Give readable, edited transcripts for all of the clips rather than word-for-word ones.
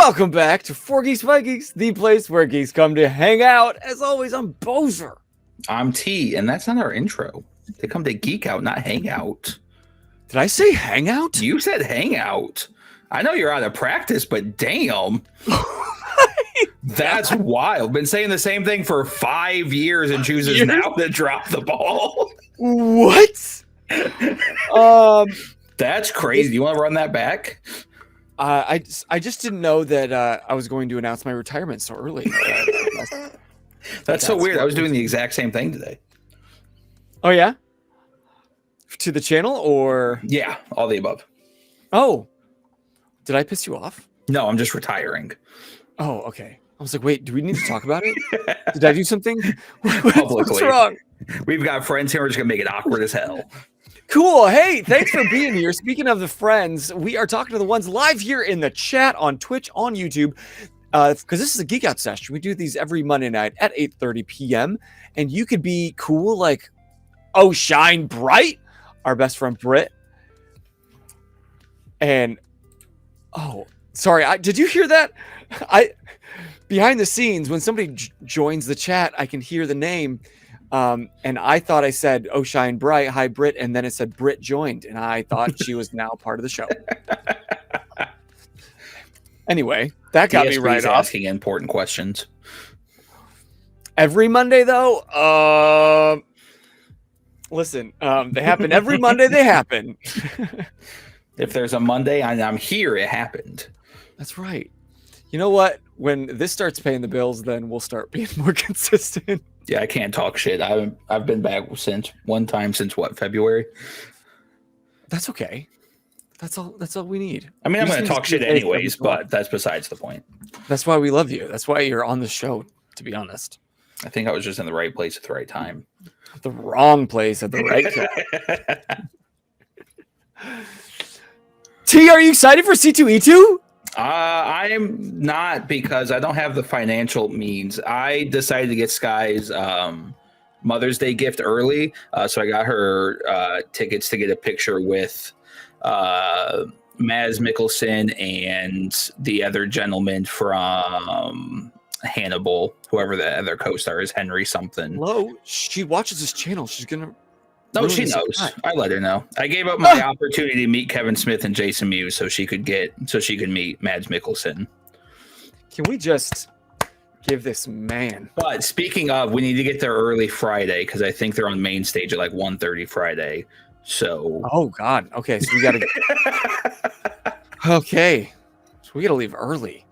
Welcome back to 4 Geeks by Geeks, the place where geeks come to hang out. As always, I'm Boser. I'm T, and that's not our intro. They come to geek out, not hang out. Did I say hangout? You said hang out. I know you're out of practice, but damn. That's wild. Been saying the same thing for 5 years and chooses now to drop the ball. What? That's crazy. You want to run that back? I just didn't know that I was going to announce my retirement so early. That's so weird. I was doing the exact same thing today. Oh, yeah? To the channel or? Yeah, all the above. Oh. Did I piss you off? No, I'm just retiring. Oh, okay. I was like, wait, do we need to talk about it? Did I do something? Publicly. What's wrong? We've got friends here. We're just going to make it awkward as hell. Cool. Hey, thanks for being here. Speaking of the friends, we are talking to the ones live here in the chat on Twitch, on YouTube, because this is a Geek Out Sesh. We do these every Monday night at 8:30 p.m. And you could be cool like, oh, shine bright, our best friend Britt. And, oh, sorry, did you hear that? Behind the scenes, when somebody joins the chat, I can hear the name. And I thought I said, oh, shine bright, hi, Britt. And then it said Britt joined. And I thought she was now part of the show. Anyway, that got me right off. Asking important questions. Every Monday, though, listen, they happen every Monday. They happen. If there's a Monday and I'm here, it happened. That's right. You know what? When this starts paying the bills, then we'll start being more consistent. Yeah, I can't talk shit. I've been back since what, February? That's okay. That's all we need. I mean, I'm going to talk shit anyways, but that's besides the point. That's why we love you. That's why you're on the show, to be honest. I think I was just in the right place at the right time. The wrong place at the right time. T, are you excited for C2E2? I am not, because I don't have the financial means. I decided to get Sky's Mother's Day gift early, so I got her tickets to get a picture with Maz Mikkelsen and the other gentleman from Hannibal, whoever the other co-star is, Henry something. Hello, she watches this channel. She's gonna. No, she knows. I let her know. I gave up my opportunity to meet Kevin Smith and Jason Mewes so she could meet Mads Mikkelsen. Can we just give this man? But speaking of, we need to get there early Friday because I think they're on main stage at like 1:30 Friday. So. Oh God. Okay, so we gotta. Okay, so we gotta leave early.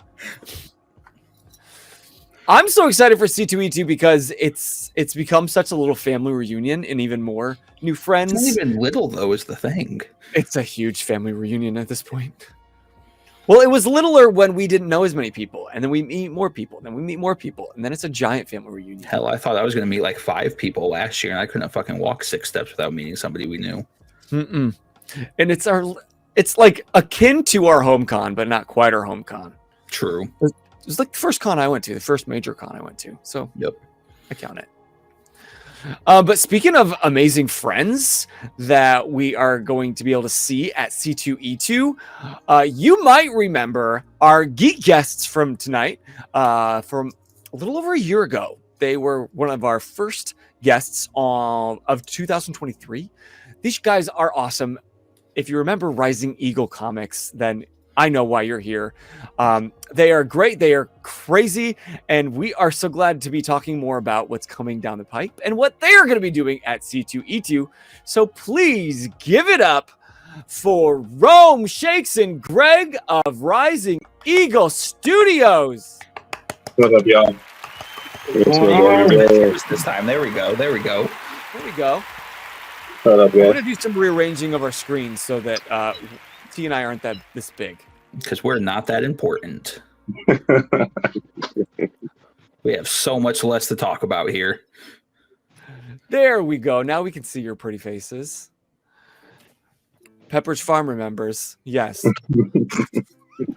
I'm so excited for C2E2 because it's become such a little family reunion and even more new friends. It's not even little, though, is the thing. It's a huge family reunion at this point. Well, it was littler when we didn't know as many people, and then we meet more people, then we meet more people, and then it's a giant family reunion. Hell, I thought I was going to meet like 5 people last year, and I couldn't fucking walk 6 steps without meeting somebody we knew. And it's like akin to our home con, but not quite our home con. True. It was like the first con I went to, the first major con I went to. So yep, I count it. But speaking of amazing friends that we are going to be able to see at C2E2, you might remember our geek guests from tonight from a little over a year ago. They were one of our first guests of 2023. These guys are awesome. If you remember Rising Eagle Comics, then I know why you're here. They are great. They are crazy. And we are so glad to be talking more about what's coming down the pipe and what they are going to be doing at C2E2. So please give it up for Rome, Shakes, and Greg of Rising Eagle Studios. What's up, y'all? This time. There we go. There we go. What up, We're guys? going to do some rearranging of our screens so that T and I aren't this big. Because we're not that important. We have so much less to talk about here. There we go. Now we can see your pretty faces. Pepperidge Farm remembers. Yes. How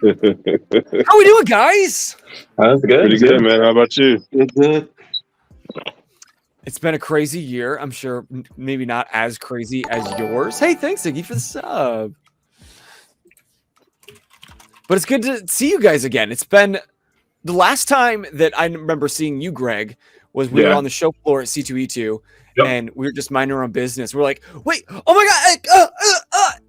we doing, guys? That's good. Pretty good, man. How about you? Good. It's been a crazy year. I'm sure maybe not as crazy as yours. Hey, thanks, Iggy, for the sub. But it's good to see you guys again. It's been the last time that I remember seeing you, Greg, was we were on the show floor at C2E2, and we were just minding our own business. We're like, wait, oh my God.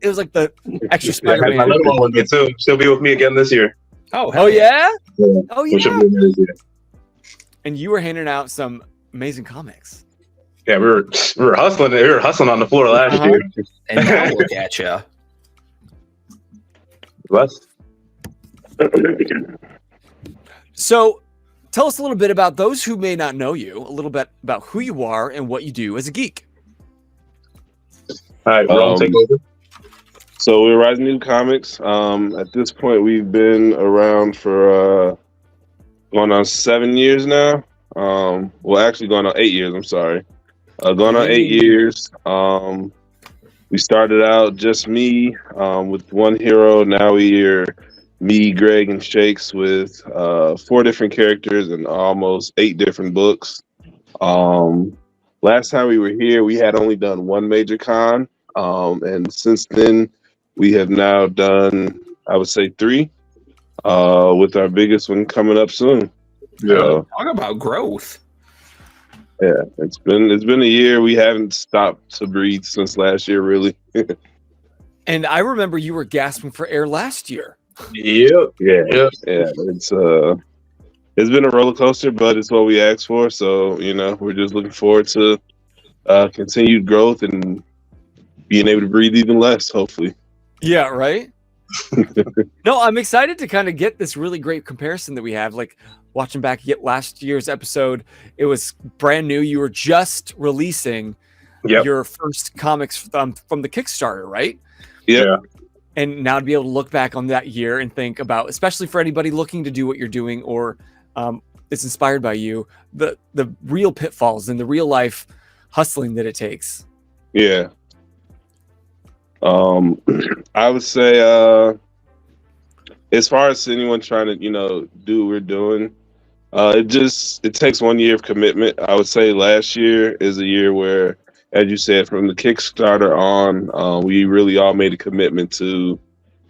It was like the extra Spider-Man. My little one with me too. She'll be with me again this year. Oh yeah? Oh We should yeah. be with me this year. And you were handing out some amazing comics. Yeah, we were hustling. We were hustling on the floor last year. And now look at you. Bless. So tell us a little bit about those who may not know you, a little bit about who you are and what you do as a geek. All right, Ron, take over. So we're Rising New Comics. At this point, we've been around for going on 7 years now. Well, actually going on 8 years. I'm sorry. Going on 8 years. We started out just me with one hero. Now we're me, Greg, and Shakes with 4 different characters and almost 8 different books. Last time we were here, we had only done one major con. And since then, we have now done, I would say, 3, with our biggest one coming up soon. Yeah. Talk about growth. Yeah, it's been a year. We haven't stopped to breathe since last year, really. And I remember you were gasping for air last year. Yep. Yeah. It's been a roller coaster, but it's what we asked for. So we're just looking forward to continued growth and being able to breathe even less, hopefully. Yeah, right? No, I'm excited to kind of get this really great comparison that we have. Like watching back at last year's episode, it was brand new. You were just releasing your first comics from the Kickstarter, right? Yeah. And now to be able to look back on that year and think about, especially for anybody looking to do what you're doing or is inspired by you, the real pitfalls and the real life hustling that it takes. Yeah. I would say, as far as anyone trying to, do what we're doing, it takes 1 year of commitment. I would say last year is a year where, as you said, from the Kickstarter on, we really all made a commitment to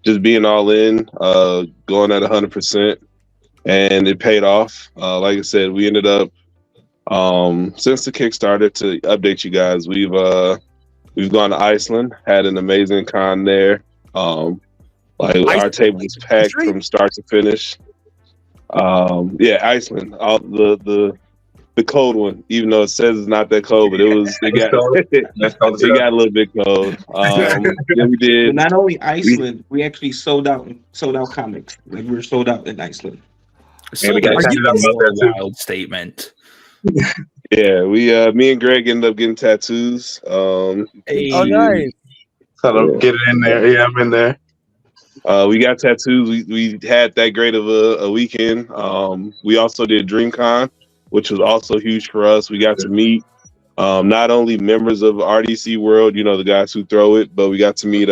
just being all in, going at 100%, and it paid off. Like I said, we ended up, since the Kickstarter, to update you guys, we've gone to Iceland, had an amazing con there. Our table was packed from start to finish. Iceland, all the cold one, even though it says it's not that cold, but it got a little bit cold. Then we did. But not only Iceland, we actually sold out comics. Like we were sold out in Iceland. So we got a wild statement. Yeah, me and Greg ended up getting tattoos. Hey. Oh, nice. Kind of get it in there. Yeah, I'm in there. We got tattoos. We had that great of a weekend. We also did DreamCon, which was also huge for us. We got to meet not only members of RDC World, the guys who throw it, but we got to meet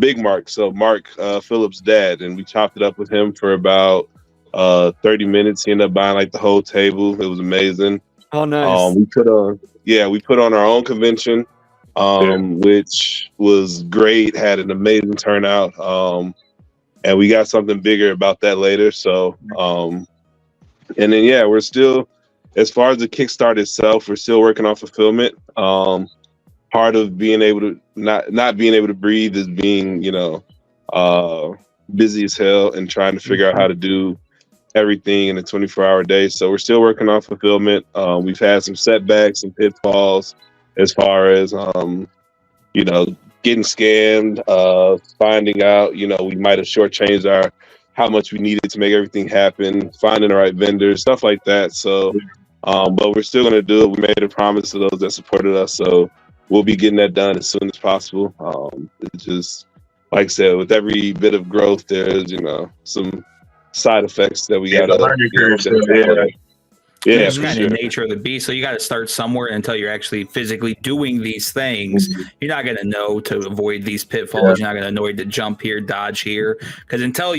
Big Mark, so Mark Phillips' dad, and we chopped it up with him for about 30 minutes. He ended up buying the whole table. It was amazing. Oh, nice. We put on our own convention, which was great. Had an amazing turnout, and we got something bigger about that later. So, and then we're still, as far as the Kickstarter itself, we're still working on fulfillment. Part of being able to not being able to breathe is being busy as hell and trying to figure out how to do everything in a 24-hour day. So we're still working on fulfillment. We've had some setbacks and pitfalls as far as getting scammed, finding out we might have shortchanged how much we needed to make everything happen, finding the right vendors, stuff like that. So but we're still going to do it. We made a promise to those that supported us, so we'll be getting that done as soon as possible. It's just, like I said, with every bit of growth, there's some side effects that we got to learning curve. Yeah, It's for kind sure. of the nature of the beast. So you got to start somewhere until you're actually physically doing these things. You're not going to know to avoid these pitfalls. You're not going to know to jump here, dodge here. Because until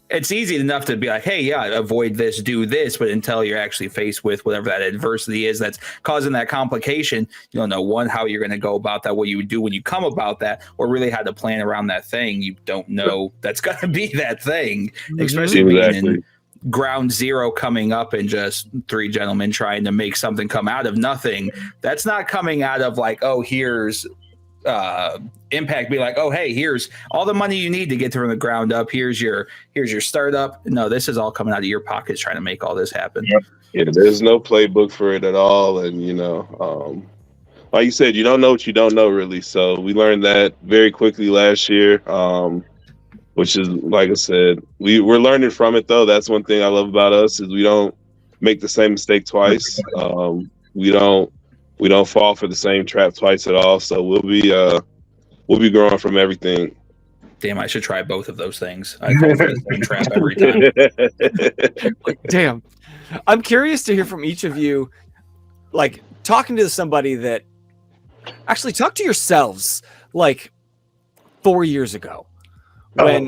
it's easy enough to be like, hey, yeah, avoid this, do this. But until you're actually faced with whatever that adversity is that's causing that complication, you don't know, one, how you're going to go about that, what you would do when you come about that, or really how to plan around that thing. You don't know that's going to be that thing, especially being in ground zero coming up and just three gentlemen trying to make something come out of nothing. That's not coming out of like, oh, here's impact, be like, oh, hey, here's all the money you need to get from the ground up, here's your startup. No, this is all coming out of your pockets trying to make all this happen. Yeah, there's no playbook for it at all. And like you said, you don't know what you don't know, really. So we learned that very quickly last year. Which is, like I said, we're learning from it, though. That's one thing I love about us is we don't make the same mistake twice. We don't fall for the same trap twice at all. So we'll be growing from everything. Damn, I should try both of those things. I fall for the same trap every time. Damn. I'm curious to hear from each of you, like talking to somebody that actually talk to yourselves like 4 years ago. When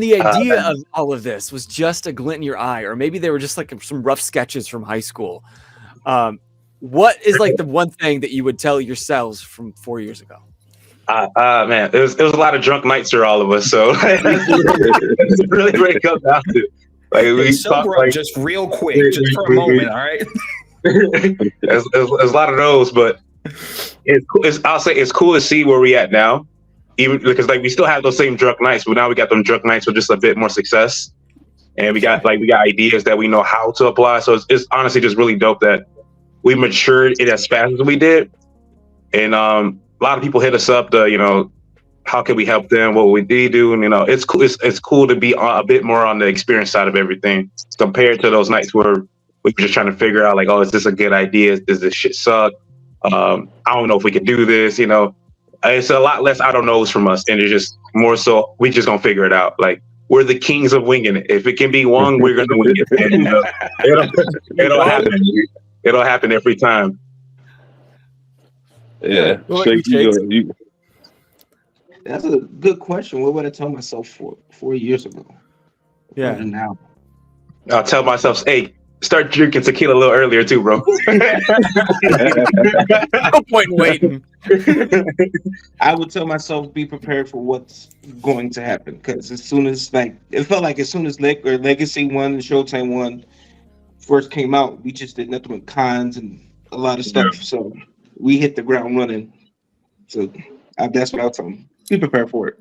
the idea of all of this was just a glint in your eye, or maybe they were just like some rough sketches from high school. What is like the one thing that you would tell yourselves from 4 years ago? Man, it was a lot of drunk nights for all of us. So it's really what it comes down to. Like we sober up just real quick, just for a moment, all right? There's a lot of those, but I'll say it's cool to see where we at now, even because like we still have those same drunk nights, but now we got them drunk nights with just a bit more success, and we got ideas that we know how to apply. So it's honestly just really dope that we matured it as fast as we did, and a lot of people hit us up to how can we help them, what we do, and it's cool. It's cool to be a bit more on the experience side of everything compared to those nights where we were just trying to figure out like, oh, is this a good idea? Does this shit suck? I don't know if we can do this, It's a lot less I don't knows from us, and it's just more so we just gonna figure it out. Like we're the kings of winging it. If it can be won, we're gonna wing it. And, it'll happen. It'll happen every time. Yeah. That's a good question. What would I tell myself 4 years ago? Yeah. Now I'll tell myself, hey, start drinking tequila a little earlier too, bro. No point in waiting. I would tell myself be prepared for what's going to happen, because as soon as Legacy 1 and Showtime 1 first came out, we just did nothing with cons and a lot of stuff. So we hit the ground running. So that's what I'll tell them. Be prepared for it.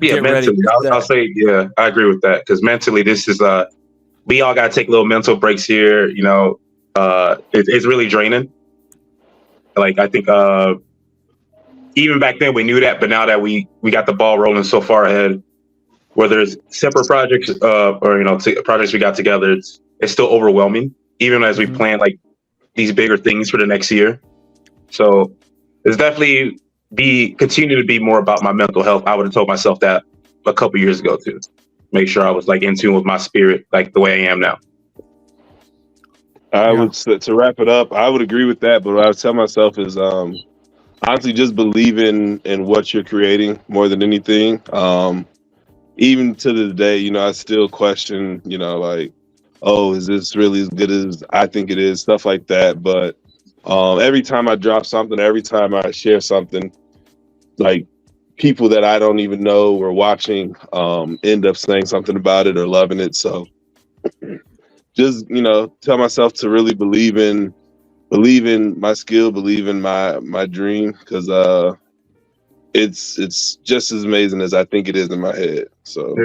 Yeah, mentally, I'll say, yeah, I agree with that, because mentally this is we all got to take little mental breaks here. It's really draining. Like I think even back then we knew that, but now that we got the ball rolling so far ahead, whether it's separate projects or projects we got together, it's still overwhelming. Even as we plan like these bigger things for the next year, so it's definitely continue to be more about my mental health. I would have told myself that a couple years ago too. Make sure I was like in tune with my spirit, like the way I am now. I would, to wrap it up, I would agree with that. But what I would tell myself is honestly just believe in what you're creating more than anything. Even to this day, I still question, like, oh, is this really as good as I think it is? Stuff like that. But every time I drop something, every time I share something, like, people that I don't even know or watching end up saying something about it or loving it. So just, tell myself to really believe in my skill, believe in my dream, because it's just as amazing as I think it is in my head. So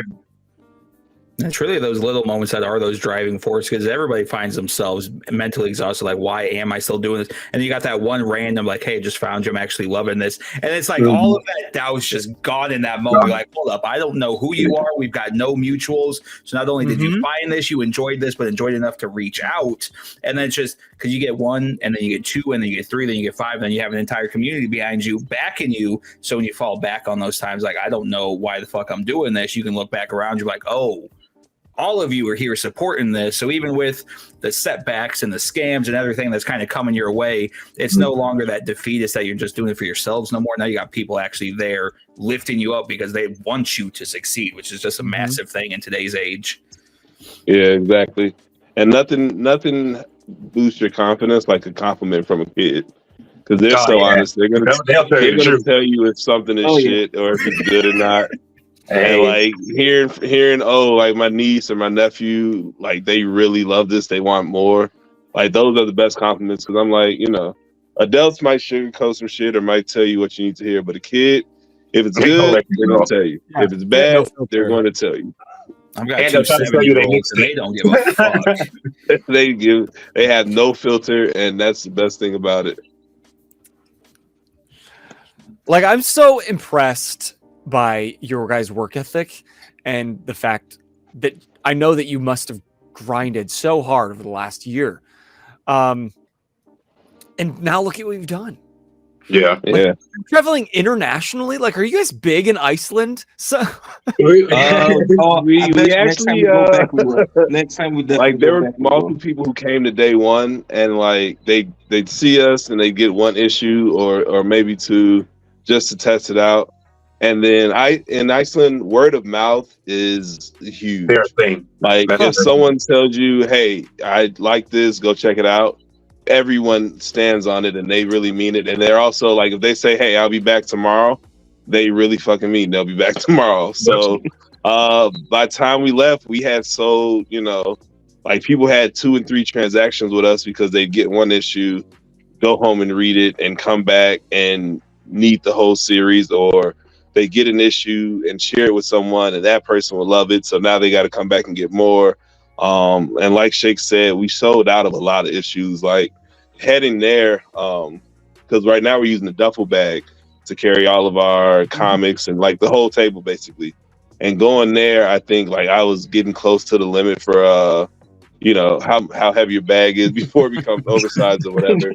it's really those little moments that are those driving force, because everybody finds themselves mentally exhausted. Like, why am I still doing this? And you got that one random, like, hey, just found you, I'm actually loving this. And it's like all of that doubt's just gone in that moment. You're like, hold up, I don't know who you are. We've got no mutuals. So not only did you find this, you enjoyed this, but enjoyed enough to reach out. And then it's just because you get one, and then you get two, and then you get three, then you get five, then you have an entire community behind you, backing you. So when you fall back on those times, like, I don't know why the fuck I'm doing this, you can look back around, you're like, oh, all of you are here supporting this. So even with the setbacks and the scams and everything that's kind of coming your way, it's no longer that defeatist that you're just doing it for yourselves no more. Now you got people actually there lifting you up because they want you to succeed, which is just a massive thing in today's age. Yeah, exactly. And nothing boosts your confidence like a compliment from a kid. Because they're honest. They're gonna tell you if something is shit or if it's good or not. And like hearing, like my niece or my nephew, like they really love this, they want more. Like those are the best compliments, because I'm like, adults might sugarcoat some shit or might tell you what you need to hear, but a kid, if it's good, they're gonna tell you. If it's bad, they're going to tell you. I've got two 7-year-olds and they don't give a fuck. They have no filter, and that's the best thing about it. Like, I'm so impressed by your guys' work ethic and the fact that I know that you must have grinded so hard over the last year. And now look at what you've done. Yeah. Like, traveling internationally, like, are you guys big in Iceland? So we actually next time we like there were multiple people who came to day one, and like they'd see us and they'd get one issue or maybe two just to test it out. And then in Iceland, word of mouth is huge. Their thing. Like if someone tells you, "Hey, I like this, go check it out," everyone stands on it and they really mean it. And they're also like, if they say, "Hey, I'll be back tomorrow," they really fucking mean they'll be back tomorrow. So by the time we left, we had like people had 2 and 3 transactions with us because they'd get one issue, go home and read it, and come back and need the whole series, or they get an issue and share it with someone and that person will love it. So now they got to come back and get more. And like Shake said, we sold out of a lot of issues. Like heading there, because right now we're using a duffel bag to carry all of our comics and like the whole table basically. And going there, I think like I was getting close to the limit for how heavy your bag is before it becomes oversized or whatever.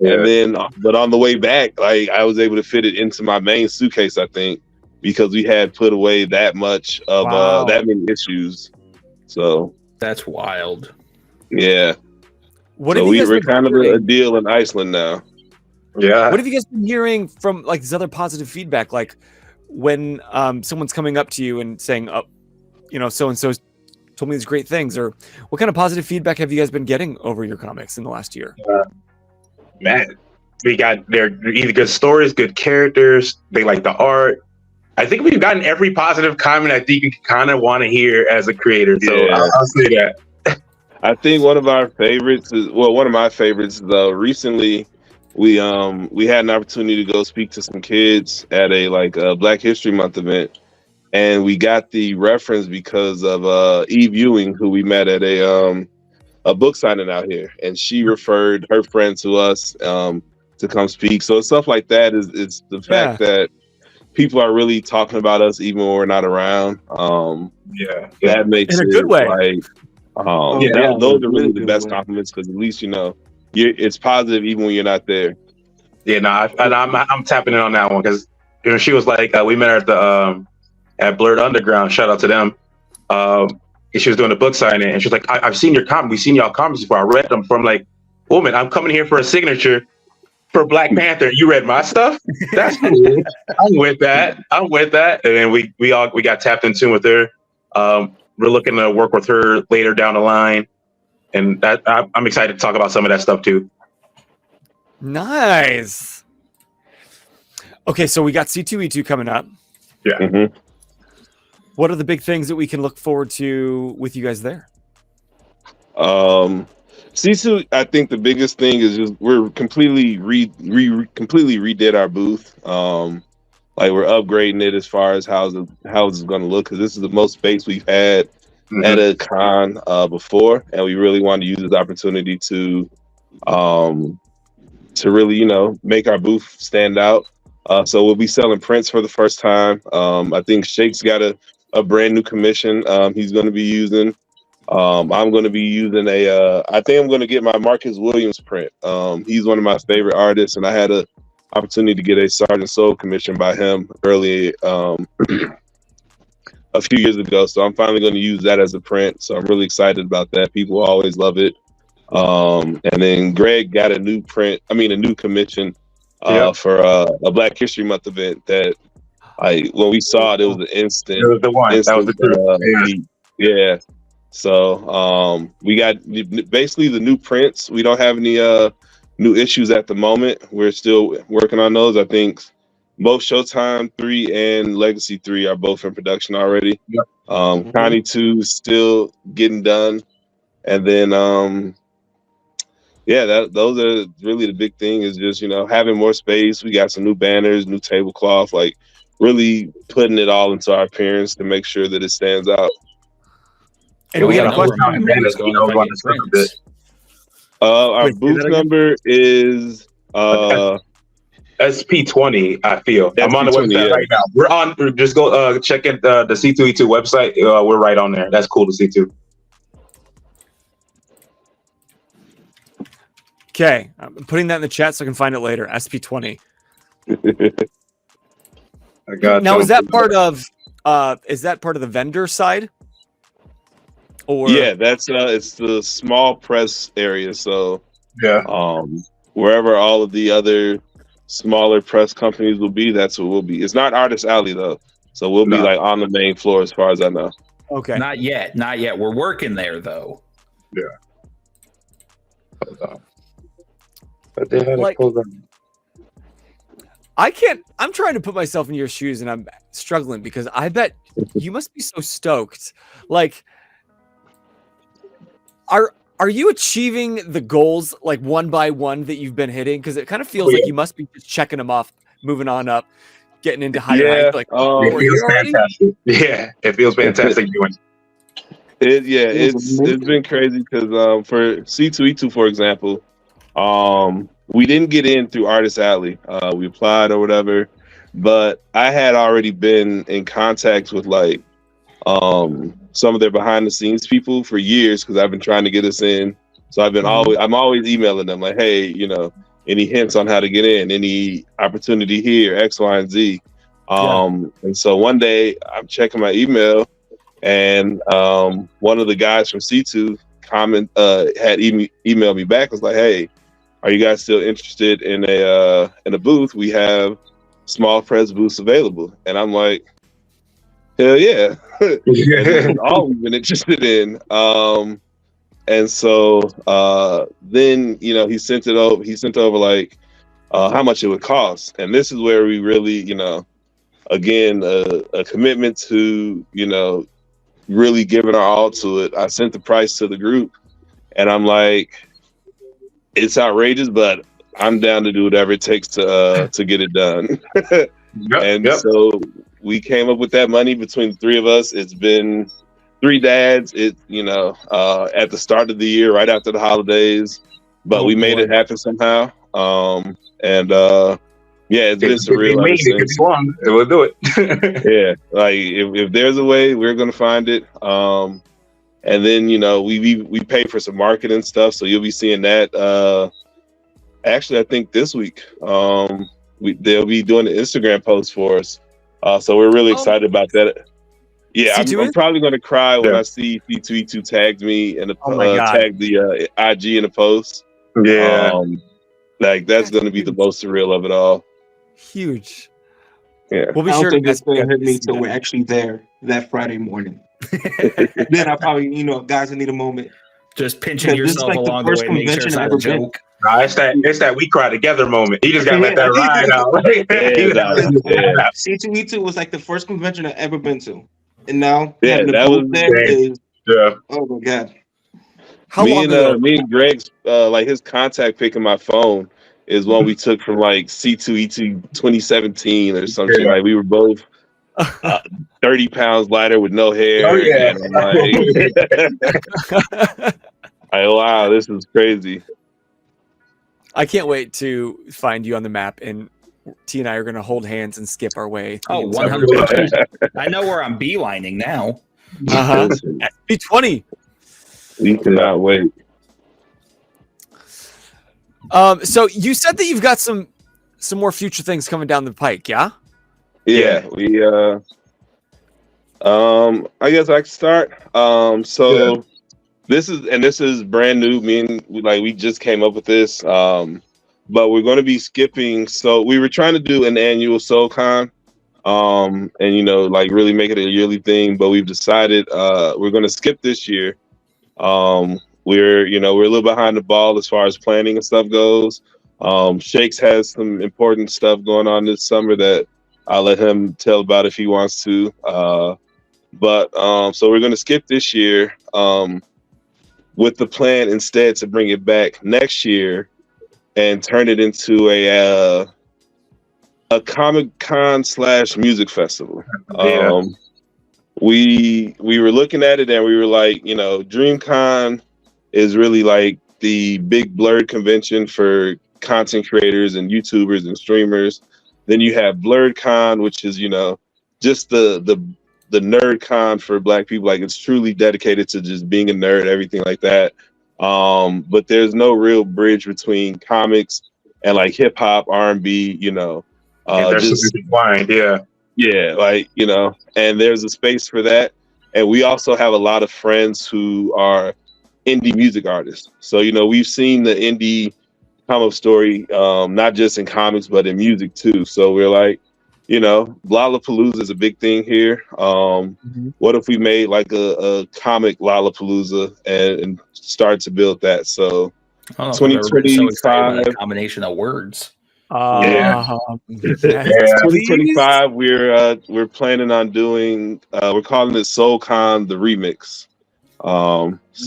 Yeah. And then, but on the way back, like I was able to fit it into my main suitcase, I think, because we had put away that much of that many issues. So that's wild. Yeah. We're kind of a deal in Iceland now. Yeah. What have you guys been hearing from like this other positive feedback? Like when someone's coming up to you and saying, so and so told me these great things, or what kind of positive feedback have you guys been getting over your comics in the last year? Man, they're either good stories, good characters. They like the art. I think we've gotten every positive comment I think you kind of want to hear as a creator. So I'll say that. I think one of my favorites though, recently we had an opportunity to go speak to some kids at a Black History Month event, and we got the reference because of Eve Ewing, who we met at a book signing out here, and she referred her friend to us to come speak. So stuff like that is the fact that people are really talking about us even when we're not around. That makes in a good way. Like, those are really the best compliments, because at least it's positive even when you're not there. Yeah, no, I'm tapping in on that one because she was like, we met her at Blurred Underground. Shout out to them. She was doing a book signing, and she was like, I've seen your comic. We've seen y'all comics before. I read them from like, woman, I'm coming here for a signature for Black Panther. You read my stuff? That's cool. I'm with that. And then we got tapped in tune with her. We're looking to work with her later down the line. And I'm excited to talk about some of that stuff too. Nice. Okay, so we got C2E2 coming up. Yeah. Mm-hmm. What are the big things that we can look forward to with you guys there? C2, I think the biggest thing is just we're completely redid our booth. Like we're upgrading it as far as how it's going to look, because this is the most space we've had at a con before, and we really wanted to use this opportunity to really make our booth stand out. So we'll be selling prints for the first time. I think Shake's got a brand new commission he's going to be using. I'm going to be using I think I'm going to get my Marcus Williams print. He's one of my favorite artists, and I had an opportunity to get a Sergeant Soul commission by him early a few years ago. So I'm finally going to use that as a print. So I'm really excited about that. People always love it. And then Greg got a new commission for a Black History Month event that when we saw it, it was an instant. It was the one. That was the truth. Yeah. So we got basically the new prints. We don't have any new issues at the moment. We're still working on those. I think both Showtime 3 and Legacy 3 are both in production already. Yep. Connie 2 is still getting done. And then those are really the big thing is just, having more space. We got some new banners, new tablecloth, like really putting it all into our appearance to make sure that it stands out. And we got a question. Our booth number is SP20. I feel I'm on the website right now. We're just go check it the C2E2 website. We're right on there. That's cool to see too. Okay, I'm putting that in the chat so I can find it later. SP20. I got. Now, is that part of the vendor side? Or yeah, that's it's the small press area. So yeah, wherever all of the other smaller press companies will be, that's what we'll be. It's not Artist Alley though, so we'll be like on the main floor as far as I know. Okay, not yet. We're working there though. Yeah. But they had Like, a program. I'm trying to put myself in your shoes and I'm struggling because I bet you must be so stoked. Like, are you achieving the goals like one by one that you've been hitting? Because it kind of feels like you must be just checking them off, moving on up, getting into higher heights. Like, it feels fantastic. Yeah, it feels fantastic doing. It's been crazy because for C2E2, for example, we didn't get in through Artist Alley. We applied or whatever, but I had already been in contact with like some of their behind the scenes people for years because I've been trying to get us in. So I'm always emailing them like, hey, any hints on how to get in, any opportunity here, X, Y, and Z. And so one day I'm checking my email and one of the guys from C2 had emailed me back, was like, hey, are you guys still interested in a booth? We have small press booths available. And I'm like, hell yeah. And this is all we've been interested in. And so then, he sent over like how much it would cost. And this is where we really, again, a commitment to, really giving our all to it. I sent the price to the group and I'm like, it's outrageous, but I'm down to do whatever it takes to get it done. So we came up with that money between the three of us. It's been 3 dads. At the start of the year, right after the holidays, but we made it happen somehow. It's been surreal. We'll do it. Yeah, like if there's a way, we're gonna find it. And then we pay for some marketing stuff, so you'll be seeing that. Actually, I think this week they'll be doing an Instagram post for us. So we're really excited about that. Yeah, I'm probably gonna cry when I see C2E2 tagged me and tagged the IG in the post. Yeah, like that's gonna be the most surreal of it all. Huge. Yeah, we'll be I don't sure think to it's gonna hit me till we're actually there that Friday morning. Then I probably, guys, I need a moment. Just pinching yourself along the way, make sure it's not a joke. Nah, it's that we cry together moment. You just gotta let that ride out. C2E2 was like the first convention I've ever been to, and now oh my god. How long ago? Me and Greg's like his contact pic in my phone is one we took from like C2E2 2017 or something. Like we were both 30 pounds lighter with no hair. Oh yeah. And I'm like, wow, this is crazy. I can't wait to find you on the map, and T and I are going to hold hands and skip our way. Oh, 100%. I know where I'm beelining now. SP20. We cannot wait. So you said that you've got some more future things coming down the pike, yeah? Yeah, we I guess I can start. So this is brand new. We just came up with this. But we're going to be skipping. So we were trying to do an annual SoulCon, and like really make it a yearly thing. But we've decided we're going to skip this year. We're a little behind the ball as far as planning and stuff goes. Shakes has some important stuff going on this summer that I'll let him tell about if he wants to. But so we're going to skip this year with the plan instead to bring it back next year and turn it into a Comic-Con / music festival. Yeah. We were looking at it and we were like, DreamCon is really like the big blurred convention for content creators and YouTubers and streamers. Then you have BlurredCon, which is, just the nerd con for Black people. Like it's truly dedicated to just being a nerd, everything like that. But there's no real bridge between comics and like hip hop, R&B, Just blind, yeah. Yeah, and there's a space for that. And we also have a lot of friends who are indie music artists. So, we've seen the indie comic story, not just in comics, but in music too. So we're like, Lollapalooza is a big thing here. What if we made like a comic Lollapalooza and start to build that? So 2025, a combination of words. 2025, we're planning on doing. We're calling it SoulCon the Remix.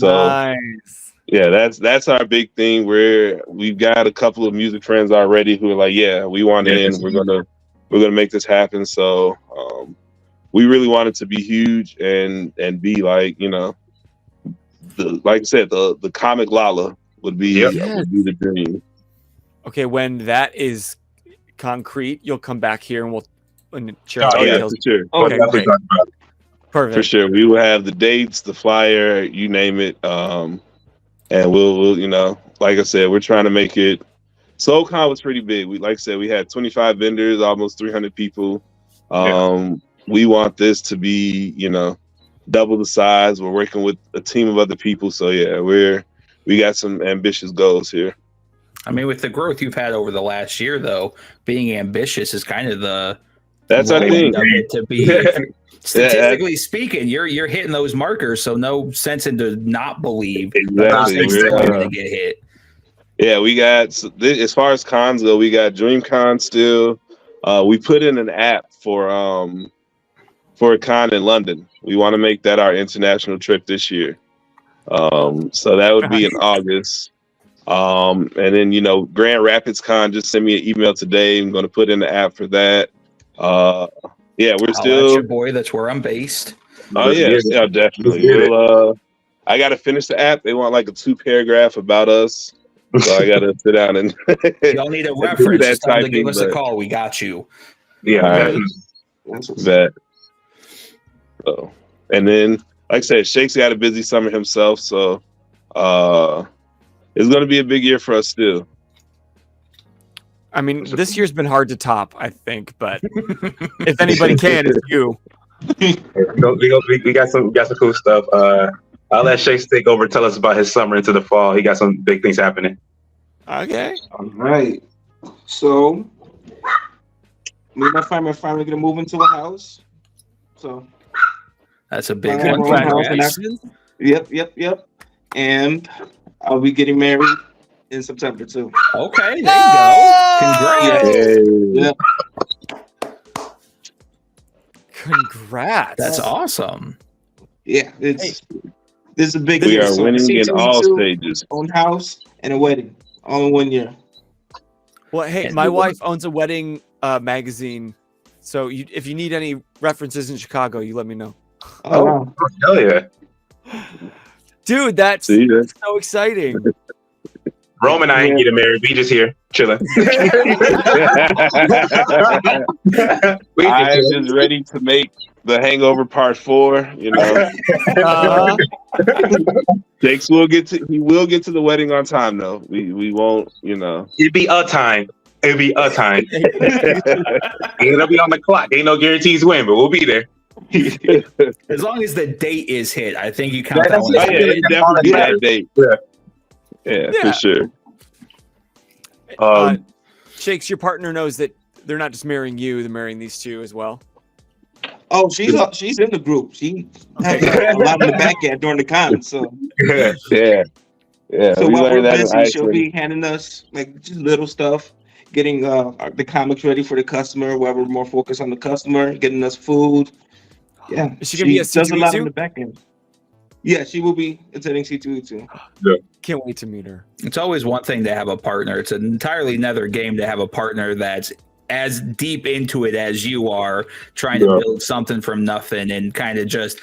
Nice. Yeah, that's our big thing. We've got a couple of music friends already who are like, yeah, we want in. We're gonna make this happen. So we really want it to be huge and be like, like I said, the comic Lala would be the dream. Okay, when that is concrete, you'll come back here and we'll share Oh yeah, details. for sure. Okay, great. Perfect. For sure. We will have the dates, the flyer, you name it. And we'll like I said, we're trying to make it. SoulCon was pretty big. We had 25 vendors, almost 300 people. We want this to be, double the size. We're working with a team of other people. So yeah, we got some ambitious goals here. I mean, with the growth you've had over the last year, though, being ambitious is kind of that's our thing. To be statistically speaking, you're hitting those markers, so no sense in to not believe exactly you're going to get hit. Yeah, we got as far as cons go, we got DreamCon still. We put in an app for a con in London. We want to make that our international trip this year. So that would be in August. And then Grand Rapids Con just sent me an email today. I'm going to put in the app for that. We're still that's your boy. That's where I'm based. Oh yeah, definitely. I got to finish the app. They want like a 2-paragraph about us, so I got to sit down and. Y'all need a reference. Just tell them to give us a call. We got you. Yeah, that. So, and then like I said, Shake's got a busy summer himself, so it's going to be a big year for us still. I mean, this year's been hard to top, I think, but if anybody can, it's you. We got some cool stuff. I'll let Shakes take over. Tell us about his summer into the fall. He got some big things happening. Okay. All right. So, me and my family are finally gonna move into a house. So that's a big one. Congratulations. Yep. And I'll be getting married in September too. Okay, there you go. Congrats. Yeah. Congrats. That's awesome. Yeah, this is a big. We are winning in all stages. Own house and a wedding, all in 1 year. Well, hey, my wife owns a wedding magazine, so if you need any references in Chicago, you let me know. Oh, wow. Hell yeah. Dude, that's so exciting. Rome and I ain't getting married. We just here chilling. I'm just ready to make The Hangover Part 4. Jakes will get to the wedding on time though. We won't. It'd be a time. Ain't gonna be on the clock. Ain't no guarantees win, but we'll be there. As long as the date is hit, I think you count that That's one. it. Oh yeah, it definitely that date. Yeah, Yeah. for sure. Shakes, your partner knows that they're not just marrying you; they're marrying these two as well. Oh, she's in the group. She has a lot in the back end during the con. So Yeah. so We while we're learned that in busy, high she'll school. be handing us like just little stuff, getting the comics ready for the customer. While we're more focused on the customer, getting us food. Yeah, Is she gonna be a does a lot C2E2? in the back end. Yeah, she will be attending C2E2. Can't wait to meet her. It's always one thing to have a partner. It's an entirely another game to have a partner that's as deep into it as you are, trying to build something from nothing and kind of just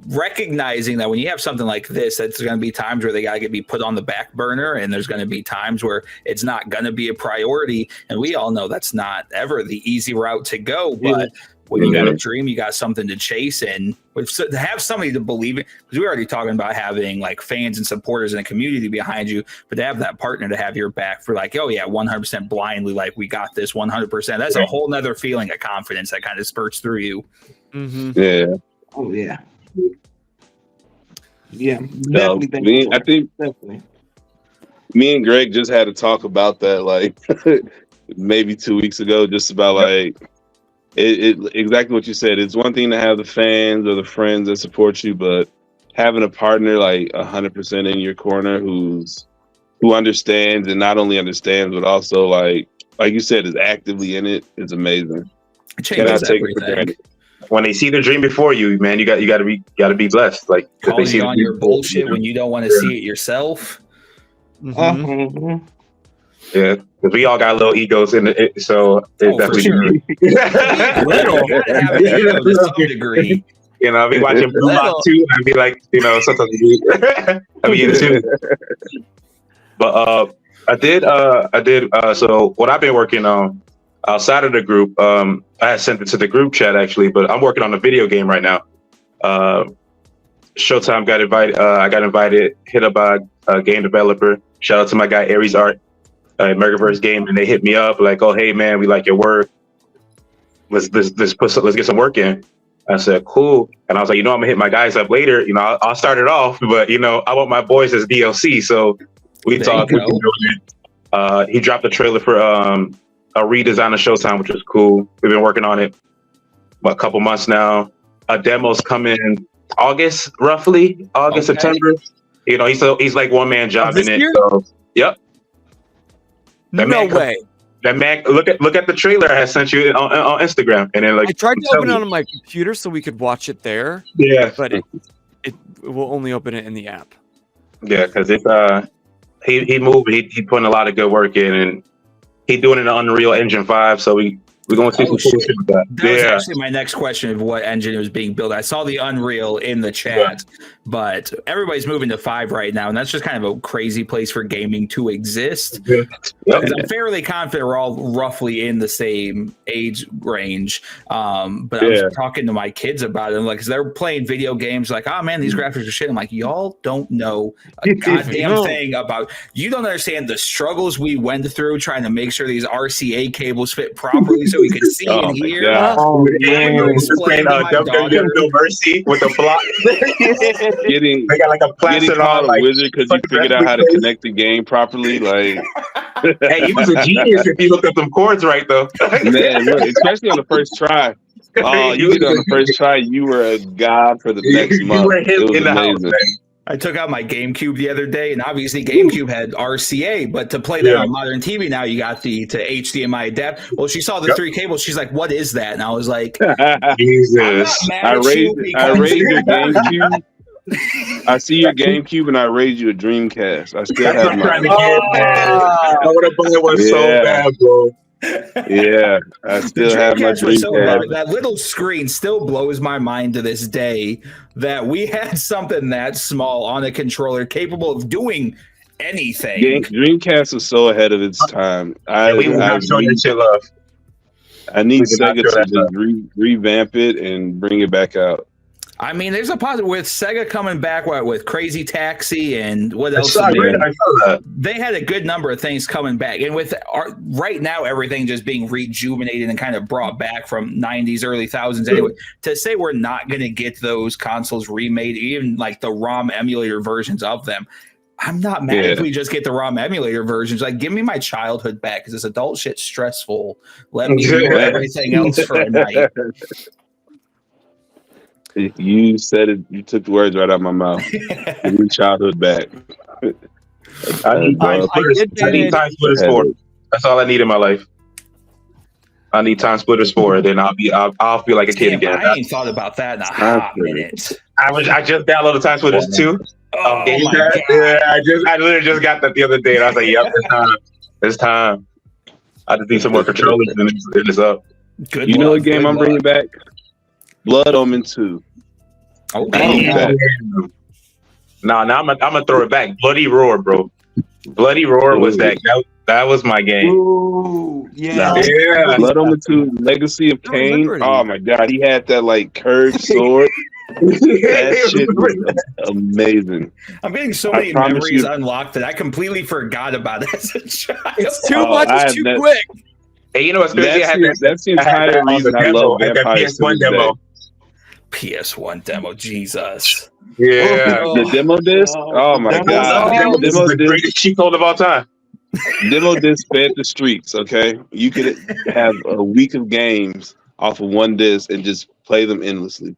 recognizing that when you have something like this, that's going to be times where they got to be put on the back burner, and there's going to be times where it's not going to be a priority. And we all know that's not ever the easy route to go, but when you got a dream, you got something to chase, and to have somebody to believe in, because we're already talking about having like fans and supporters and a community behind you, but to have that partner to have your back for like, oh yeah, 100% blindly, like we got this 100%. That's a whole nother feeling of confidence that kind of spurts through you. Mm-hmm. Yeah. Oh yeah. Yeah, So, definitely. I think Definitely. me and Greg just had a talk about that like maybe 2 weeks ago, just about like it exactly what you said. It's one thing to have the fans or the friends that support you, but having a partner like 100% in your corner who understands, and not only understands but also like you said is actively in it is amazing. It changes take it for everything. granted. When they see the dream before you, man, you got to be blessed. Like if they Calling see you the on dream your before bullshit you, when you don't want to see it yourself. Mm-hmm. yeah, because we all got little egos in it, so it Oh, for definitely. sure. Little. You gotta have an ego to some degree. You know, I'll be watching Blue Lock Little. too, and I'd be like, you know, sometimes I'd be into. But I did. So what I've been working on outside of the group, I had sent it to the group chat actually, but I'm working on a video game right now. Showtime got invited. I got invited, hit up by a game developer. Shout out to my guy Aries Art, Americaverse Game, and they hit me up like, "Oh, hey man, we like your work. Let's get some work in." I said, "Cool," and I was like, "I'm gonna hit my guys up later. I'll start it off, but I want my boys as DLC." So we talked. We can do it. He dropped a trailer for a redesign of Showtime, which is cool. We've been working on it a couple months now. A demo's coming August, roughly September. He's like one man job in it. So, yep. No way. That man, look at the trailer I sent you on Instagram, and then like I tried to open it on my computer so we could watch it there. Yeah, but it will only open it in the app. Yeah, because it's he moved. He putting a lot of good work in, and he doing it in Unreal Engine 5. So we're going to see some cool shit with that. That was actually my next question of what engine was being built. I saw the Unreal in the chat, but everybody's moving to 5 right now, and that's just kind of a crazy place for gaming to exist. I'm fairly confident we're all roughly in the same age range. But I was talking to my kids about it, like, 'cause they're playing video games, like, oh man, these graphics are shit. I'm like, y'all don't know a goddamn thing about. You don't understand the struggles we went through trying to make sure these RCA cables fit properly so we could see and hear. No mercy with the block. They got like a plastic on, a wizard because you figured out how to connect the game properly. Like, hey, he was a genius if you looked up them chords right, though. Man, look, especially on the first try. Oh, you did it on the first try. You were a god for the next month. It was amazing. I took out my GameCube the other day, and obviously GameCube had RCA, but to play that on modern TV now, you got to HDMI adapt. Well, she saw the 3 cables. She's like, "What is that?" And I was like, "Jesus!" I raised your GameCube. I see your GameCube, and I raised you a Dreamcast. I still have mine. I would have bought one so bad, bro. Yeah, I still have my Dreamcast. That little screen still blows my mind to this day that we had something that small on a controller capable of doing anything. Dreamcast was so ahead of its time. I need Sega to just revamp it and bring it back out. I mean, there's a positive with Sega coming back with Crazy Taxi and what else? I saw that. They had a good number of things coming back, and with right now everything just being rejuvenated and kind of brought back from 90s, early thousands. Anyway, to say we're not going to get those consoles remade, even like the ROM emulator versions of them, I'm not mad if we just get the ROM emulator versions. Like, give me my childhood back because this adult shit's stressful. Let me do everything else for a night. You said it. You took the words right out of my mouth. Give me childhood back. I need time splitters 4. That's all I need in my life. I need time splitters 4. Then I'll feel like a kid again. I ain't thought about that in a hot minute. I just downloaded time splitters 2. Oh my God. Yeah, I literally just got that the other day, and I was like, "Yep, it's time. I just need some more controllers, and it's up." Good. You know what game I'm bringing back? Blood Omen 2. Okay. Now I'm gonna throw it back. Bloody Roar, bro. Bloody Roar was that was my game. Ooh, yeah. Blood Omen 2, Legacy of Kain. Oh my God, he had that like curved sword. That shit was amazing. I'm getting so many memories unlocked that I completely forgot about it as a child. It's too much. It's too quick. Hey, you know what's crazy? That's the entire reason I love Vampires. PS1 demo. PS1 demo, Jesus. Yeah. The demo disc? Oh my God. This is the greatest cheat code of all time. Demo disc fed the streets, okay? You could have a week of games off of one disc and just play them endlessly.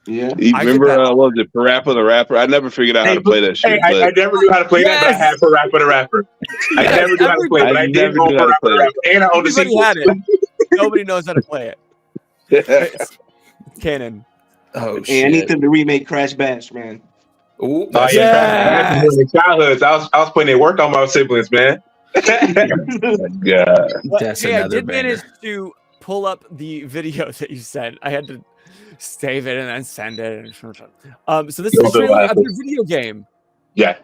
Yeah. You remember, what was it, Parappa the Rapper? I never figured out how to play that shit. I never knew how to play that, but I had Parappa the Rapper. I never knew how to play it, but I did know Parappa the Rapper. And I own the sequel. Had it. Nobody knows how to play it. It's canon. Oh, shit. Hey, I need them to remake Crash Bash, man. Ooh, yeah. Childhoods. I was putting in work on my siblings, man. God. Hey, I did manage to pull up the video that you sent. I had to save it and then send it. So this is a trailer of your video game. Yeah.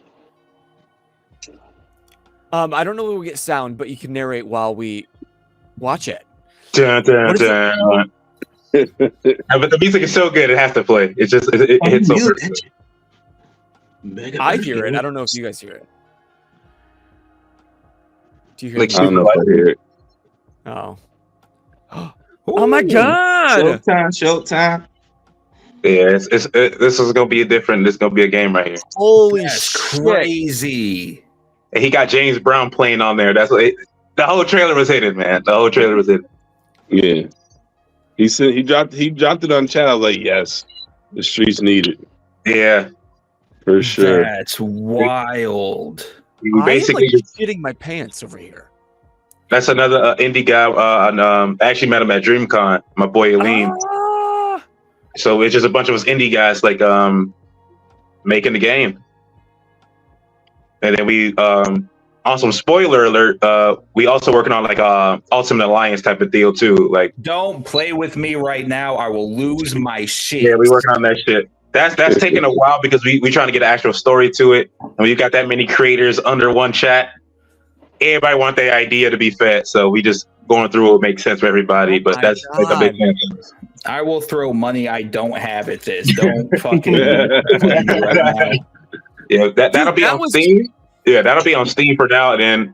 I don't know if we'll get sound, but you can narrate while we watch it. Dun, dun, dun. But the music is so good, it has to play. It just it hits so perfect. I hear it. I don't know if you guys hear it. Do you hear it? I don't know if I hear it. Oh. Oh my God! Showtime! Yeah, this is gonna be This is gonna be a game right here. Holy shit! Crazy! And he got James Brown playing on there. That's what the whole trailer was hidden, man. The whole trailer was hidden. Yeah, he said he dropped it on chat. I was like, yes, the streets need it. Yeah, for sure. That's wild. We basically I am like shitting my pants over here. That's another indie guy. I actually met him at DreamCon. My boy Aleem. So it's just a bunch of us indie guys like making the game. And then we on some spoiler alert, we also working on like Ultimate Alliance type of deal too. Like, don't play with me right now. I will lose my shit. Yeah, we working on that shit. That's taking a while because we trying to get an actual story to it. And we've got that many creators under one chat. Everybody want their idea to be fed, so we just going through what makes sense for everybody. But that's like a big thing. I will throw money I don't have at this. Don't fucking right now. Yeah, that'll be on Steam. Yeah, that'll be on Steam for now, and then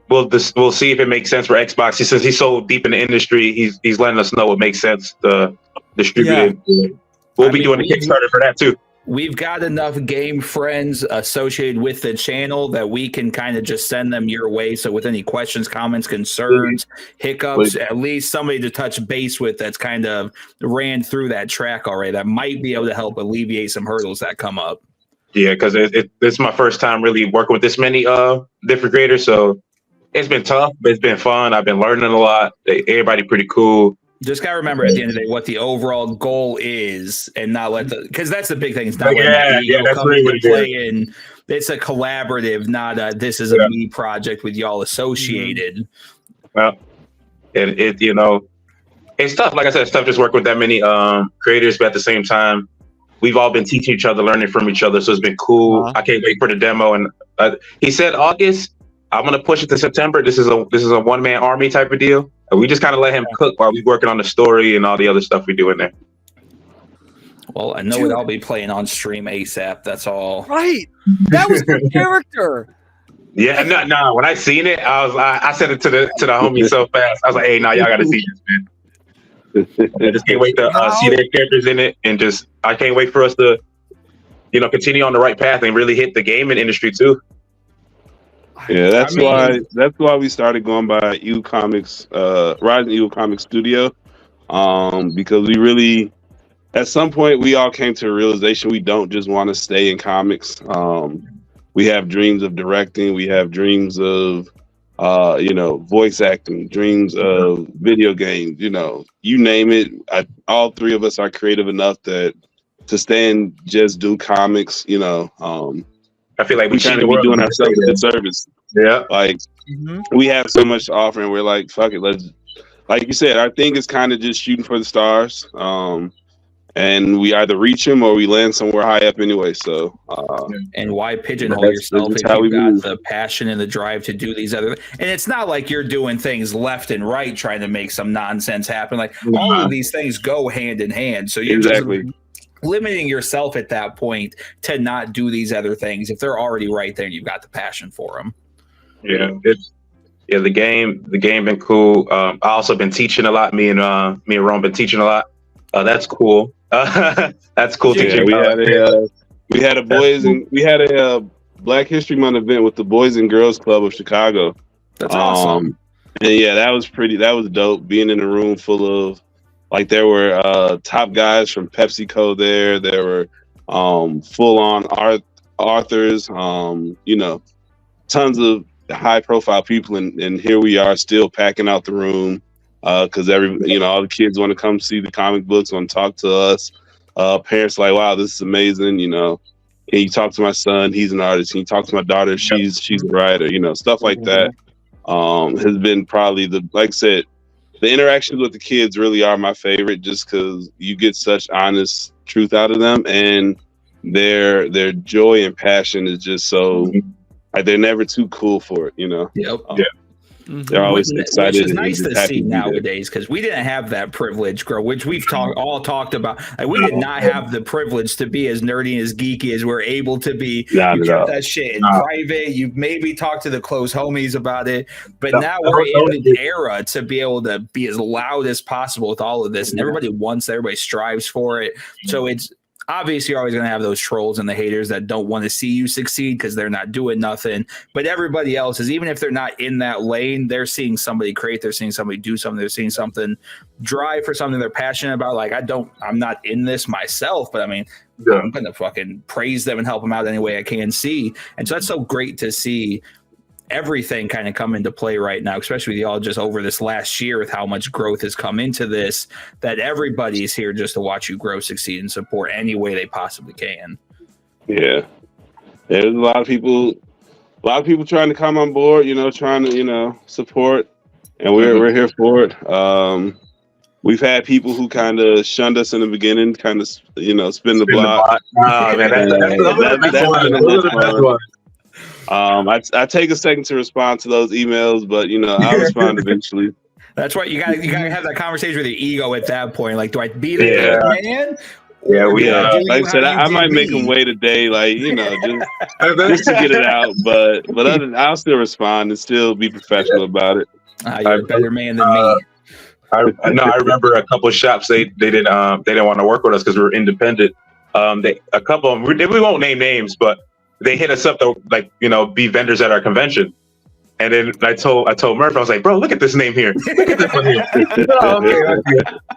we'll see if it makes sense for Xbox. Since he's so deep in the industry, he's letting us know what makes sense to distribute it. We'll be doing a Kickstarter for that too. We've got enough game friends associated with the channel that we can kind of just send them your way. So with any questions, comments, concerns, hiccups, at least somebody to touch base with that's kind of ran through that track already that might be able to help alleviate some hurdles that come up. Yeah, because it's my first time really working with this many different creators. So it's been tough, but it's been fun. I've been learning a lot. Everybody pretty cool. Just gotta remember at the end of the day what the overall goal is, and not let because that's the big thing. It's not letting ego come into play, and it's a collaborative, not a this is a me project with y'all associated. Well, it it's tough. Like I said, it's tough just working with that many creators, but at the same time, we've all been teaching each other, learning from each other. So it's been cool. I can't wait for the demo. And he said August. I'm gonna push it to September. This is a one-man army type of deal. We just kind of let him cook while we're working on the story and all the other stuff we do in there. Well, I know Dude. I'll be playing on stream ASAP. That's all. Right. That was the character. Yeah, no. When I seen it, I said it to the homie so fast. I was like, "Hey, y'all got to see this, man." I just can't wait to see their characters in it, and I can't wait for us to, continue on the right path and really hit the gaming industry too. Yeah, that's why we started going by Eagle Comics, Rising Eagle Comics Studio, because we really, at some point, we all came to a realization we don't just want to stay in comics. We have dreams of directing. We have dreams of, voice acting, dreams of video games, you name it. All three of us are creative enough to stay and just do comics, I feel like we kind of be doing ourselves a disservice. Yeah. Like, we have so much to offer and we're like, fuck it. Let's, like you said, our thing is kind of just shooting for the stars. And we either reach them or we land somewhere high up anyway. So, and why pigeonhole yourself if you've got the passion and the drive to do these other? And it's not like you're doing things left and right trying to make some nonsense happen. Like all of these things go hand in hand. So you're just limiting yourself at that point to not do these other things if they're already right there and you've got the passion for them. Yeah, the game been cool. I also been teaching a lot. Me and Ron been teaching a lot. That's cool. That's cool. Yeah, we had a Black History Month event with the Boys and Girls Club of Chicago. That's awesome. And yeah, that was dope. Being in a room full of, like, there were top guys from PepsiCo there. There were full on authors. Tons of high profile people, and here we are still packing out the room. Because all the kids want to come see the comic books, want to talk to us. Parents like, wow, this is amazing. Can you talk to my son? He's an artist. Can you talk to my daughter? She's a writer. Stuff like that has been probably like I said, the interactions with the kids really are my favorite, just because you get such honest truth out of them, and their joy and passion is just so like they're never too cool for it. Yep. Yeah. They're always excited. Which is nice to see nowadays, because we didn't have that privilege, which we've all talked about. Like, we did not have the privilege to be as nerdy and as geeky as we're able to be. You kept that shit in private. You maybe talked to the close homies about it, but now we're in the era to be able to be as loud as possible with all of this, and everybody strives for it. So it's obviously you're always going to have those trolls and the haters that don't want to see you succeed because they're not doing nothing. But everybody else is, even if they're not in that lane, they're seeing somebody create, they're seeing somebody do something, they're seeing something drive for something they're passionate about. Like, I'm not in this myself, but I mean, I'm going to fucking praise them and help them out any way I can see. And so that's so great to see everything kind of come into play right now, especially with y'all just over this last year with how much growth has come into this, that everybody's here just to watch you grow, succeed, and support any way they possibly can. Yeah. There's a lot of people trying to come on board, trying to, support, and we're here for it. We've had people who kind of shunned us in the beginning, kind of, spin the block. I take a second to respond to those emails, but I'll respond eventually. That's right. You gotta have that conversation with your ego at that point. Like, do I beat it, man? Yeah, like I said, I might make them wait a day, like just to get it out. But I'll still respond and still be professional about it. You're a better man than me. I remember a couple of shops they didn't want to work with us because we were independent. A couple of them, we won't name names, but they hit us up to be vendors at our convention. And then I told Murph, I was like, bro, look at this name here. Look at this one here. Okay.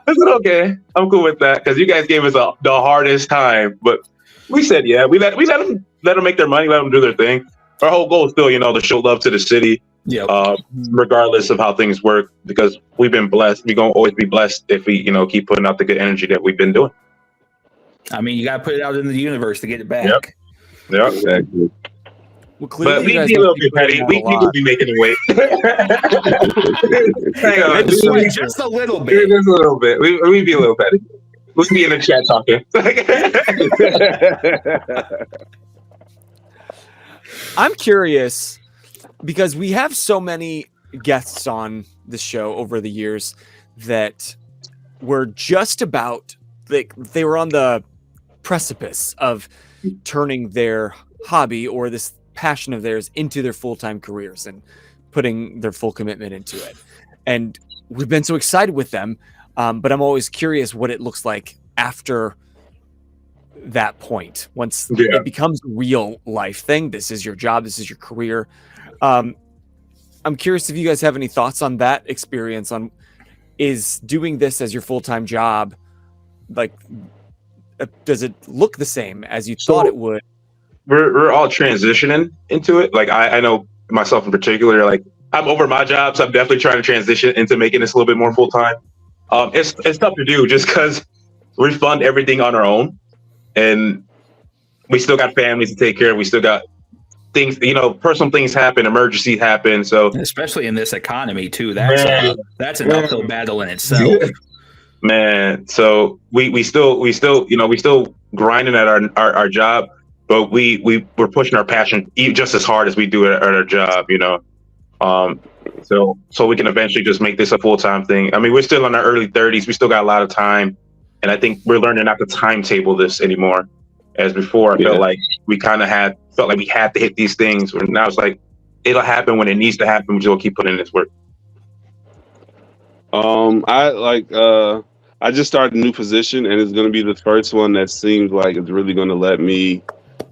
I said, okay, I'm cool with that, because you guys gave us the hardest time. But we said, yeah, we let them make their money, let them do their thing. Our whole goal is still, to show love to the city, regardless of how things work, because we've been blessed. We're going to always be blessed if we, keep putting out the good energy that we've been doing. I mean, you got to put it out into the universe to get it back. Yep. Exactly. Well, clearly, but we be a little bit petty. We people be making it wait. Hang on, just a little bit. Just a little bit. We be a little petty. We be in the chat talking. I'm curious, because we have so many guests on the show over the years that were just about, they were on the precipice of turning their hobby or this passion of theirs into their full-time careers and putting their full commitment into it. And we've been so excited with them, but I'm always curious what it looks like after that point, once it becomes a real life thing. This is your job, this is your career. I'm curious if you guys have any thoughts on that experience, on is doing this as your full-time job, like, does it look the same as you thought it would? We're all transitioning into it. Like I know myself in particular, like I'm over my job, so I'm definitely trying to transition into making this a little bit more full-time. It's tough to do just because we fund everything on our own, and we still got families to take care of. We still got things, personal things happen, emergencies happen. So especially in this economy too, that's an uphill battle in itself. Man, so we still grinding at our job, but we're pushing our passion just as hard as we do at our job, so we can eventually just make this a full-time thing. I mean, we're still in our early 30s. We still got a lot of time, and I think we're learning not to timetable this anymore. As before, I felt like we kind of felt like we had to hit these things. Where now it's like it'll happen when it needs to happen. We just keep putting in this work. I just started a new position, and it's going to be the first one that seems like it's really going to let me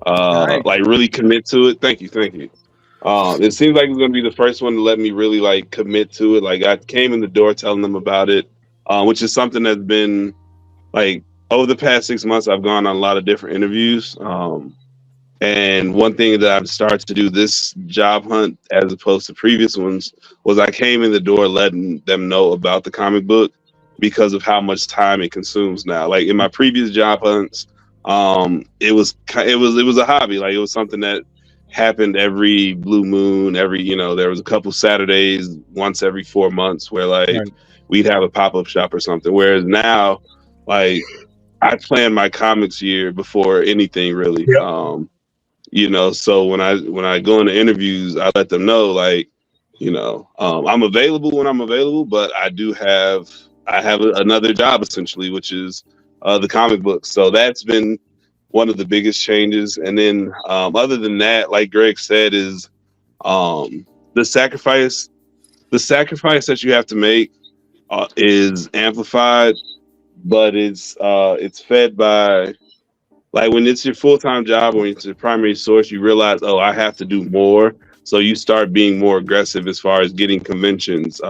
really commit to it. Thank you. It seems like it's going to be the first one to let me really like commit to it. Like I came in the door telling them about it, which is something that's been like over the past 6 months, I've gone on a lot of different interviews. And one thing that I've started to do this job hunt, as opposed to previous ones, was I came in the door letting them know about the comic book because of how much time it consumes now. Like in my previous job hunts, it was a hobby. Like it was something that happened every blue moon, there was a couple Saturdays once every 4 months where we'd have a pop-up shop or something. Whereas now, like I plan my comics year before anything really. Yep. So when I go into interviews, I let them know I'm available when I'm available, but I have another job essentially, which is the comic book. So that's been one of the biggest changes. And then other than that, like Greg said, is the sacrifice that you have to make is amplified, but it's fed by, like, when it's your full-time job or it's your primary source, you realize, I have to do more. So you start being more aggressive as far as getting conventions,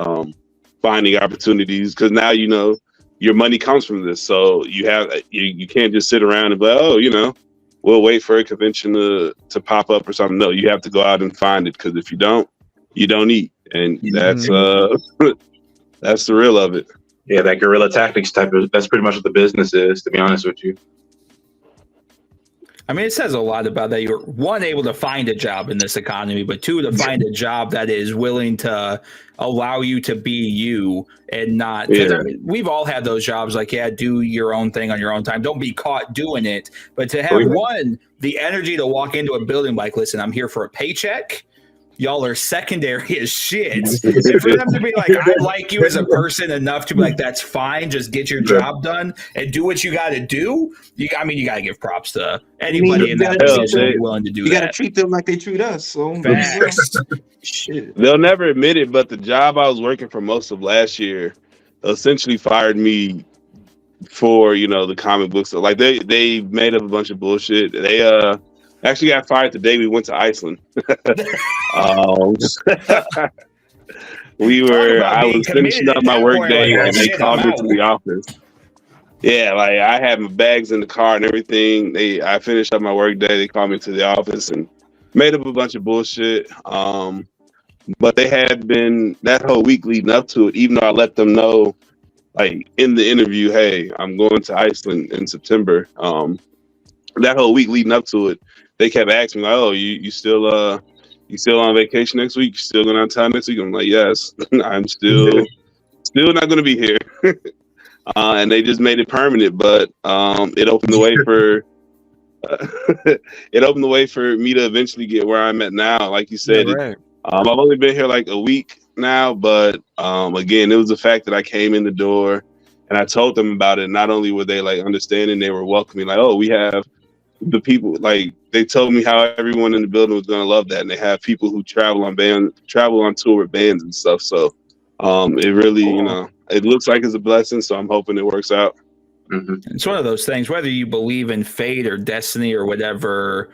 finding opportunities, because now your money comes from this. So you can't just sit around and be we'll wait for a convention to pop up or something. No, you have to go out and find it, because if you don't eat, and that's the real of it. Yeah, that guerrilla tactics that's pretty much what the business is, to be honest with you. I mean, it says a lot about that you're, one, able to find a job in this economy, but two, to find a job that is willing to allow you to be you and not. I mean, we've all had those jobs like, do your own thing on your own time. Don't be caught doing it. But to have the energy to walk into a building like, listen, I'm here for a paycheck. Y'all are secondary as shit. And for them to be like, I like you as a person enough to be like, that's fine. Just get your job done and do what you got to do. You got to give props to anybody in that position willing to do that. You got to treat them like they treat us. So shit. They'll never admit it, but the job I was working for most of last year essentially fired me for, the comic books. So, like they made up a bunch of bullshit. They actually got fired the day we went to Iceland. I was finishing up my work day and they called me to the office. Yeah, like I had my bags in the car and everything. I finished up my work day. They called me to the office and made up a bunch of bullshit. But they had been that whole week leading up to it, even though I let them know, like in the interview, hey, I'm going to Iceland in September. That whole week leading up to it, they kept asking me, like, you still on vacation next week? You still going out of town next week? I'm like, yes, I'm still not going to be here. And they just made it permanent, but it opened the way for me to eventually get where I'm at now. Like you said, I've only been here like a week now, but again, it was the fact that I came in the door And I told them about it. Not only were they like understanding, they were welcoming. Like, oh, we have the people. Like they told me how everyone in the building was going to love that, and they have people who travel on tour with bands and stuff. So it really, it looks like it's a blessing. So I'm hoping it works out. Mm-hmm. It's one of those things, whether you believe in fate or destiny or whatever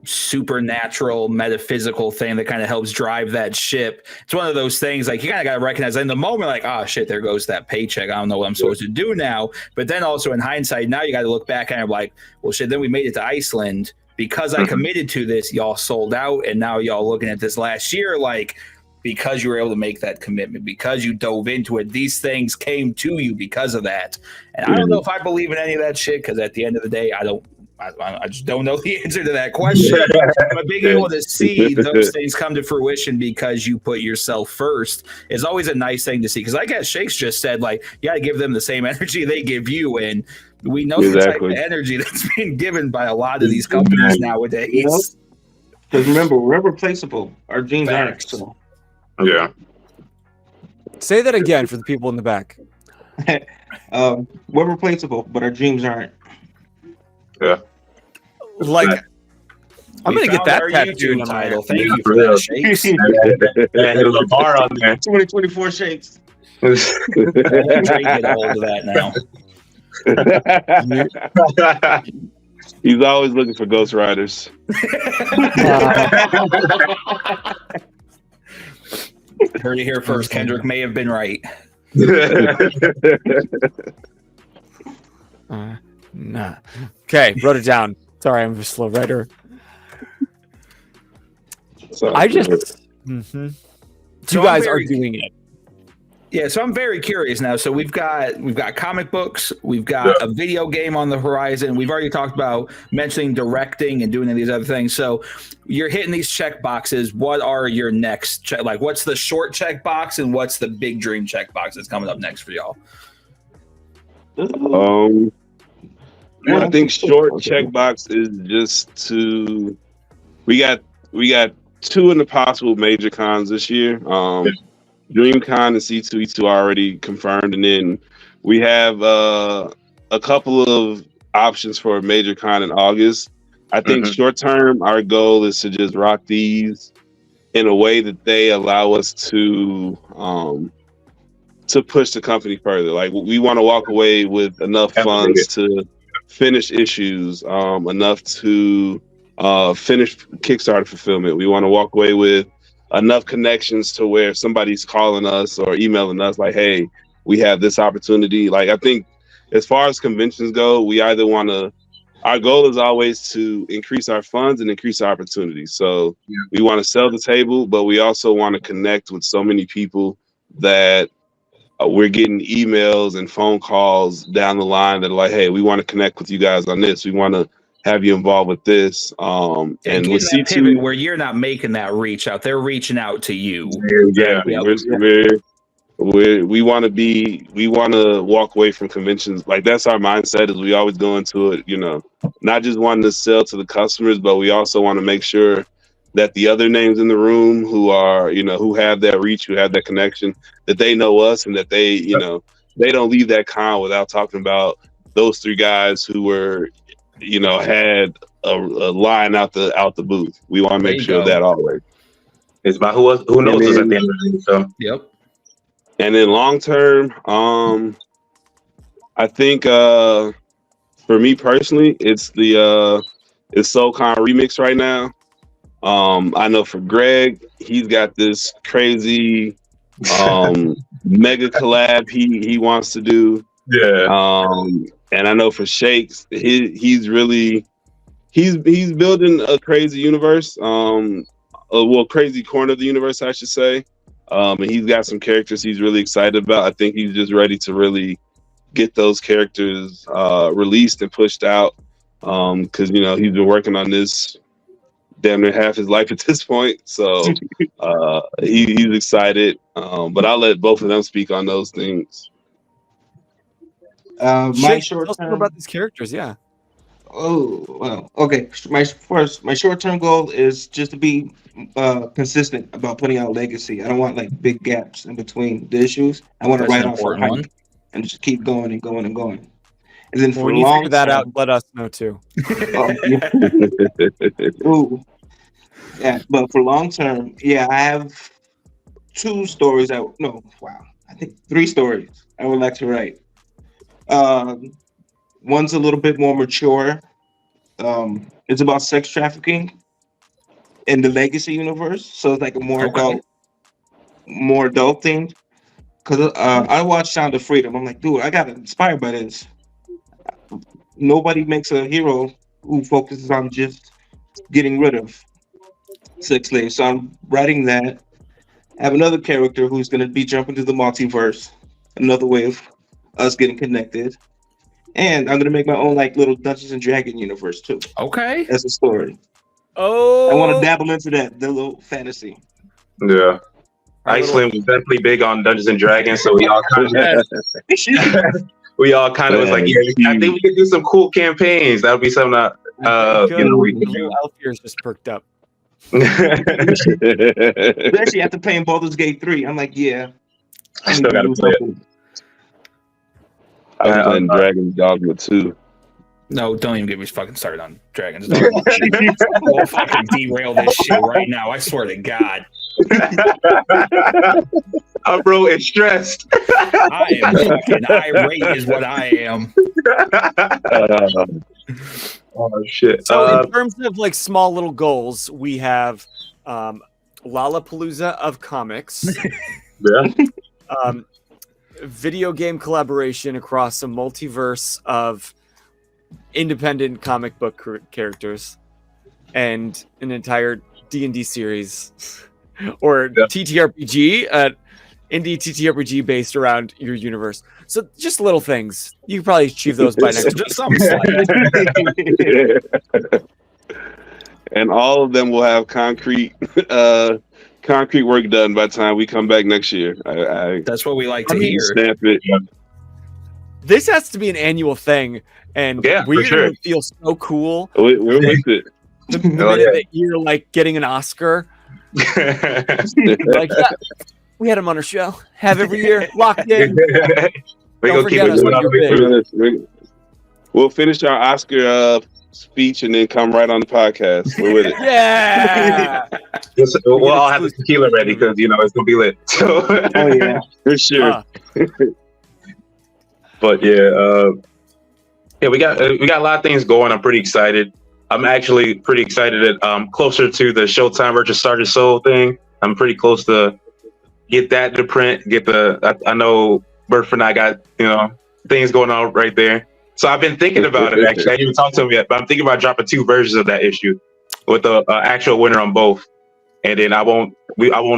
supernatural metaphysical thing that kind of helps drive that ship. It's one of those things like you kind of got to recognize in the moment, like, oh shit, there goes that paycheck. I don't know what I'm supposed to do now. But then also in hindsight, now you got to look back and like, well, shit, then we made it to Iceland because I committed to this. Y'all sold out. And now y'all looking at this last year, like, because you were able to make that commitment, because you dove into it, these things came to you because of that. And I don't know if I believe in any of that shit, because at the end of the day, I just don't know the answer to that question. But being able to see those things come to fruition because you put yourself first is always a nice thing to see. Because I guess Shakes just said, like, you got to give them the same energy they give you. And we know the type of energy that's being given by a lot of these companies nowadays. Because remember, we're replaceable. Our genes aren't. So. Yeah. Say that again for the people in the back. We're replaceable, but our dreams aren't. Yeah. Like, I'm going to get that tattooed title. Thank you for that, Shakes. Yeah, hit a bar on there. 2024 Shakes. Trey get a hold of that now. He's always looking for ghost riders. Heard it here first. Kendrick may have been right. Nah. Okay, wrote it down. Sorry, I'm a slow writer. I just you guys are doing it. Yeah, so I'm very curious now. So we've got comic books, we've got a video game on the horizon. We've already talked about mentioning directing and doing these other things. So you're hitting these check boxes. What are your next check? Like, what's the short check box and what's the big dream check box that's coming up next for y'all? I think short checkbox is just to we got 2 in the possible major cons this year. DreamCon and C2E2 already confirmed, and then we have a couple of options for a major con in August. I think short term, our goal is to just rock these in a way that they allow us to push the company further. Like, we want to walk away with enough funds to finish issues, enough to finish Kickstarter fulfillment. We want to walk away with enough connections to where somebody's calling us or emailing us like, hey, we have this opportunity. Like, I think as far as conventions go, we either want to, our goal is always to increase our funds and increase our opportunities. So we want to sell the table, but we also want to connect with so many people that we're getting emails and phone calls down the line that are like, hey, we want to connect with you guys on this. We want to have you involved with this. And with C2, pivot where you're not making that reach out, they're reaching out to you. Exactly. We want to walk away from conventions. Like, that's our mindset, is we always go into it, not just wanting to sell to the customers, but we also want to make sure that the other names in the room who are, who have that reach, who have that connection, that they know us, and that they, they don't leave that con without talking about those 3 guys who were, had a line out the booth. We want to make sure that always. It's about who knows us at the end of the day. So. Yep. And then long term, I think for me personally, it's the SoulCon remix right now. I know for Greg, he's got this crazy mega collab he wants to do. Yeah. And I know for Shakes, he's building a crazy universe. Crazy corner of the universe, I should say. And he's got some characters he's really excited about. I think he's just ready to really get those characters released and pushed out. Because he's been working on this damn near half his life at this point. So he's excited. But I'll let both of them speak on those things. My short term about these characters, yeah. Oh well, okay. My short term goal is just to be consistent about putting out legacy. I don't want like big gaps in between the issues. I want to write off for hype. and just keep going and going and going. And then for When you long figure that term, out, let us know too. yeah. Ooh, yeah, but for long term, yeah, I have 2 stories. I think 3 stories I would like to write. Um, One's a little bit more mature. It's about sex trafficking in the Legacy universe, so it's like a Okay. more adult themed. Because I watched Sound of Freedom. I'm like, dude, I got inspired by this. Nobody makes a hero who focuses on just getting rid of sex slaves. So I'm writing that. I have another character who's going to be jumping to the multiverse, another way of us getting connected. And I'm going to make my own like little Dungeons and Dragon universe too. Okay. As a story. I want to Oh, dabble into that, the little fantasy. Yeah. Our Iceland was definitely big on Dungeons and Dragons, so we all kind of was like, yeah, I think we could do some cool campaigns. That would be something that we the could little do. elf ears just perked up. Especially after playing Baldur's Gate 3. I'm like, yeah. I still gotta play it. I'm playing Dragon's Dogma 2. No, don't even get me fucking started on Dragon's Dogma. We'll fucking derail this shit right now. I swear to God. Bro, it's stressed. I am fucking irate is what I am. Oh shit. So in terms of like small little goals, we have Lollapalooza of comics, Yeah. video game collaboration across a multiverse of independent comic book characters, and an entire D&D series or TTRPG, indie TTRPG based around your universe. So just little things. You could probably achieve those by next week. Just something slight. And all of them will have concrete work done by the time we come back next year. That's what we like to hear. Stamp it. This has to be an annual thing, and Yeah, we're for sure. gonna feel so cool We're with it. the minute that you're like getting an Oscar. Like, yeah, we had him on our show. Have every year locked in. We're Don't gonna keep forget it us when going. you're big. We'll finish our Oscar speech and then come right on the podcast. We're with it. Yeah. We'll all have the tequila ready because it's gonna be lit. So, Oh yeah. For sure. but yeah, we got a lot of things going. I'm pretty excited. I'm actually pretty excited that closer to the Showtime versus Sergeant Soul thing. I'm pretty close to get that to print. I know Burf and I got things going on right there. So I've been thinking about it. Actually, I didn't even talk to him yet, but I'm thinking about dropping 2 versions of that issue with the actual winner on both, and then I won't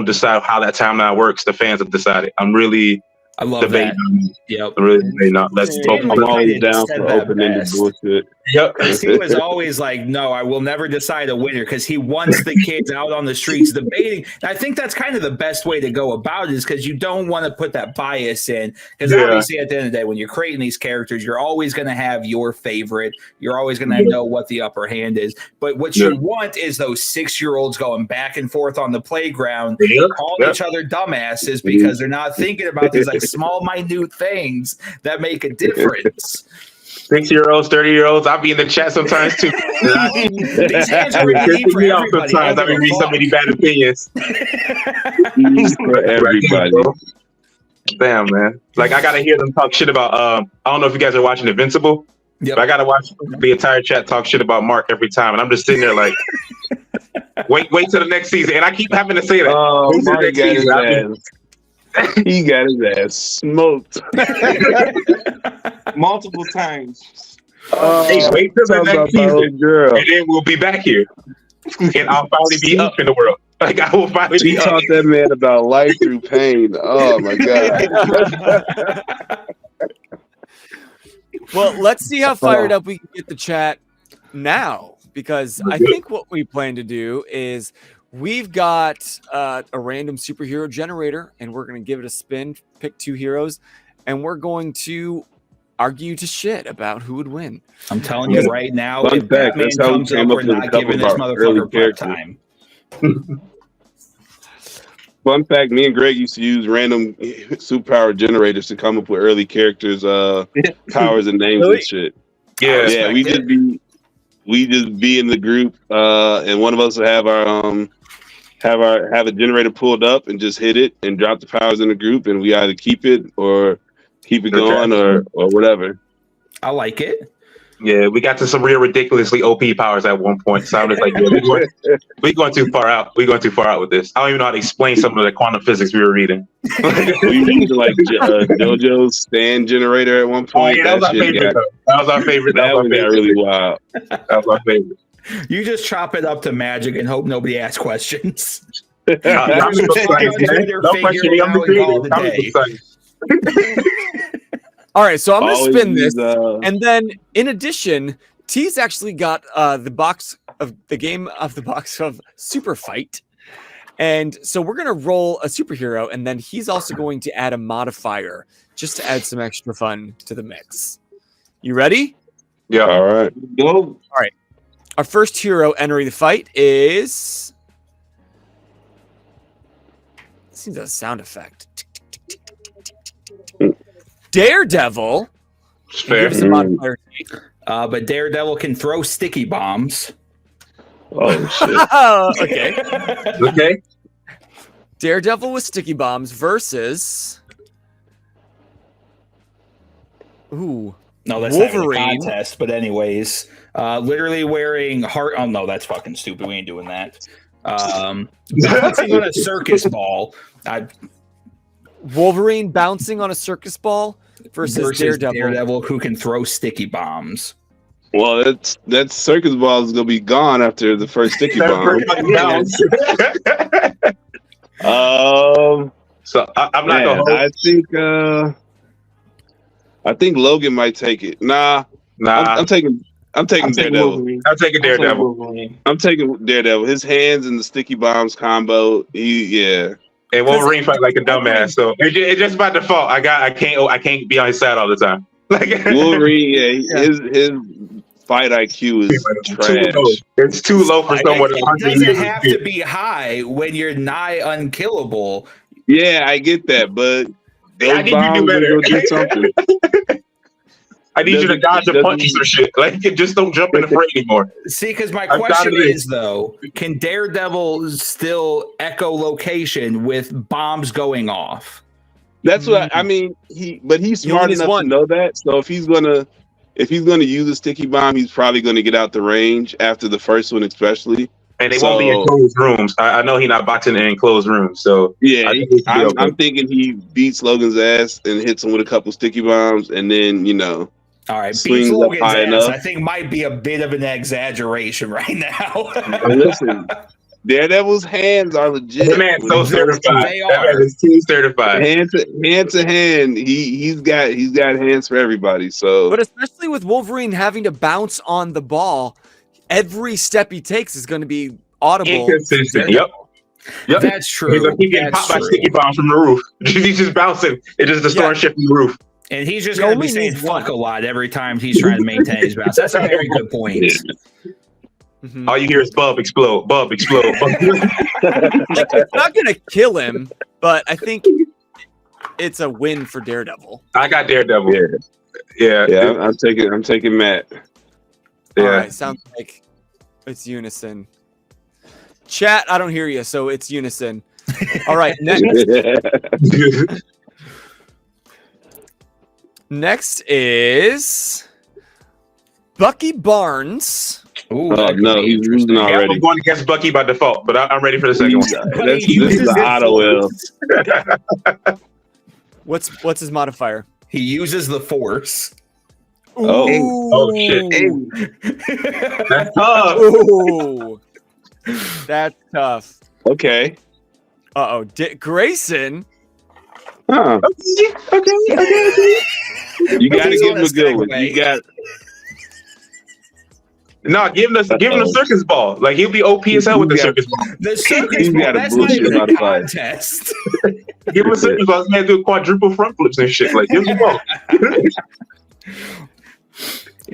decide how that timeline works. The fans have decided. I'm really I love debating. that. Yep. I'm really debating. Let's Stan focus. I'm always down said for that open-ended best. bullshit. Yep. Because he was always like, no, I will never decide a winner, because he wants the kids out on the streets debating. And I think that's kind of the best way to go about it, is because you don't want to put that bias in. Because obviously at the end of the day, when you're creating these characters, you're always going to have your favorite. You're always going to know what the upper hand is. But what you want is those 6-year-olds going back and forth on the playground, calling each other dumbasses because they're not thinking about these like small, minute things that make a difference. 6-year-olds, 30-year-olds. I'll be in the chat sometimes too. These hands are ready for everybody. Sometimes I read so many bad opinions. For everybody. Damn, man. Like, I gotta hear them talk shit about. I don't know if you guys are watching Invincible. Yep. But I gotta watch the entire chat talk shit about Mark every time, and I'm just sitting there like, wait till the next season. And I keep having to say that. Oh, Mark got his ass. He got his ass smoked Multiple times. Hey, wait till the next season, girl. and then we'll be back here, and I'll finally be up in the world. Like, I will finally She be up. taught that man about life through pain. Oh my god. Well, let's see how fired up we can get the chat now, because I think what we plan to do is we've got a random superhero generator, and we're going to give it a spin, pick 2 heroes, and we're going to argue to shit about who would win. I'm telling you right now, Fun if fact, Batman that's how we comes came up, up we're with a not couple giving of this our early motherfucker prep characters. time. Fun fact: me and Greg used to use random superpower generators to come up with early characters' powers and names Really? and shit. Yeah. Yeah, we just be in the group, and one of us would have our have a generator pulled up and just hit it and drop the powers in the group, and we either keep it going or whatever. I like it. Yeah, we got to some real ridiculously OP powers at one point. So I'm just like, yeah, we're going too far out. We're going too far out with this. I don't even know how to explain some of the quantum physics we were reading. We used like JoJo's stand generator at one point. That was our favorite. That was our favorite. That one got really wild. That was our favorite. You just chop it up to magic and hope nobody asks questions. I'm the creator. I'm the creator. All right, so I'm going to Always spin this. use, And then, in addition, T's actually got the game of Super Fight. And so we're going to roll a superhero, and then he's also going to add a modifier just to add some extra fun to the mix. You ready? Yeah. All right. Go. Our first hero entering the fight is... Seems like a sound effect. Daredevil. Fair. Gives a modifier. But Daredevil can throw sticky bombs. Oh shit. Okay. Okay. Daredevil with sticky bombs versus... Ooh. No, that's not Wolverine. a contest. But anyways, literally wearing heart. Oh no, that's fucking stupid. We ain't doing that. Bouncing on a circus ball. Wolverine bouncing on a circus ball versus Daredevil who can throw sticky bombs. Well, that circus ball is gonna be gone after the first sticky bomb. So I'm not gonna hold. I think Logan might take it. Nah. I'm taking Daredevil. I'm taking Daredevil. I'm taking Daredevil. His hands and the sticky bombs combo. And Wolverine fight like a dumbass. So it's just by default. I can't be on his side all the time. Like Wolverine, his fight IQ is trash. It's too low for someone. It doesn't have to be high when you're nigh unkillable. Yeah, I get that, but I need you to do better. Do something. I need you to dodge the punches or shit. Like, just don't jump in the fray anymore. See, because my question is, though, can Daredevil still echolocation with bombs going off? That's what I mean. He's smart enough to know that. So if he's gonna use a sticky bomb, he's probably gonna get out the range after the first one, especially. And they won't be in closed rooms. I know he's not boxing in closed rooms. So yeah, I'm thinking he beats Logan's ass and hits him with a couple sticky bombs, and then all right, swings beats Logan's up high ass, enough. I think might be a bit of an exaggeration right now. Listen, Daredevil's hands are legit. That man's so certified. They That are. man is too certified. Hand to hand, he's got hands for everybody. So, but especially with Wolverine having to bounce on the ball, every step he takes is going to be audible. Inconsistent. Yep. That's true. He's like, he getting popped by sticky bombs from the roof. He's just bouncing. It's just the storm shift from the roof. And he's just going to be saying fuck a lot every time he's trying to maintain his balance. That's a very good point. Mm-hmm. All you hear is bub explode, bub explode. It's not going to kill him, but I think it's a win for Daredevil. I got Daredevil. Yeah. I'm taking Matt. Yeah. All right, sounds like it's unison. Chat, I don't hear you, so it's unison. All right, next is Bucky Barnes. Ooh, no, he's losing already. I'm going against Bucky by default, but I'm ready for the second one. This is the auto will. What's his modifier? He uses the Force. Oh shit! That's tough. Ooh, that's tough. Okay. Grayson. Huh. Okay. You gotta give him a good one. You got. No, give him the circus ball. Like, he'll be OP as hell with the circus ball. The circus ball. That's not even a contest. Give him a circus ball. This man do quadruple front flips and shit. Like, give him the ball.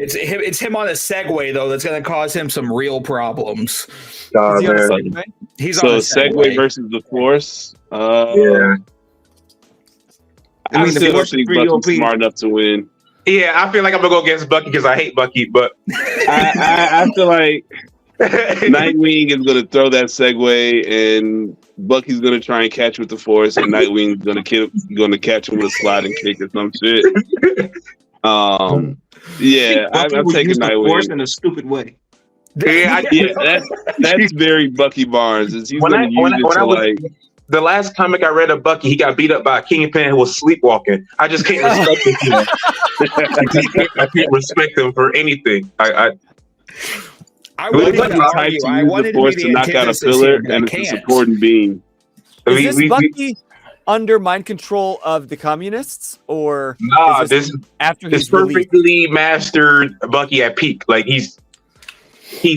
It's him on a Segway though. That's going to cause him some real problems. Oh, Is he on a man. Segway? He's on So a Segway versus the Force. Yeah. I mean, the still don't Force is think pretty Bucky's OP. smart enough to win. Yeah, I feel like I'm gonna go against Bucky because I hate Bucky, but I feel like Nightwing is going to throw that Segway, and Bucky's going to try and catch with the Force, and Nightwing's going to catch him with a sliding kick or some shit. Yeah, Bucky I'm would taking use the Force Nightwing. in a stupid way. yeah, That's very Bucky Barnes. He's When going I to use it to was the last comic I read of Bucky, he got beat up by a Kingpin who was sleepwalking. I just can't respect him. I can't respect him for anything. I Bucky's wanted to the type argue. to I use wanted the Force to be to the knock out a antithesis pillar, here, but I and it's a can't. supporting beam. Is this Bucky under mind control of the communists, or Nah, is this after this he's released? perfectly mastered Bucky at peak. Like he's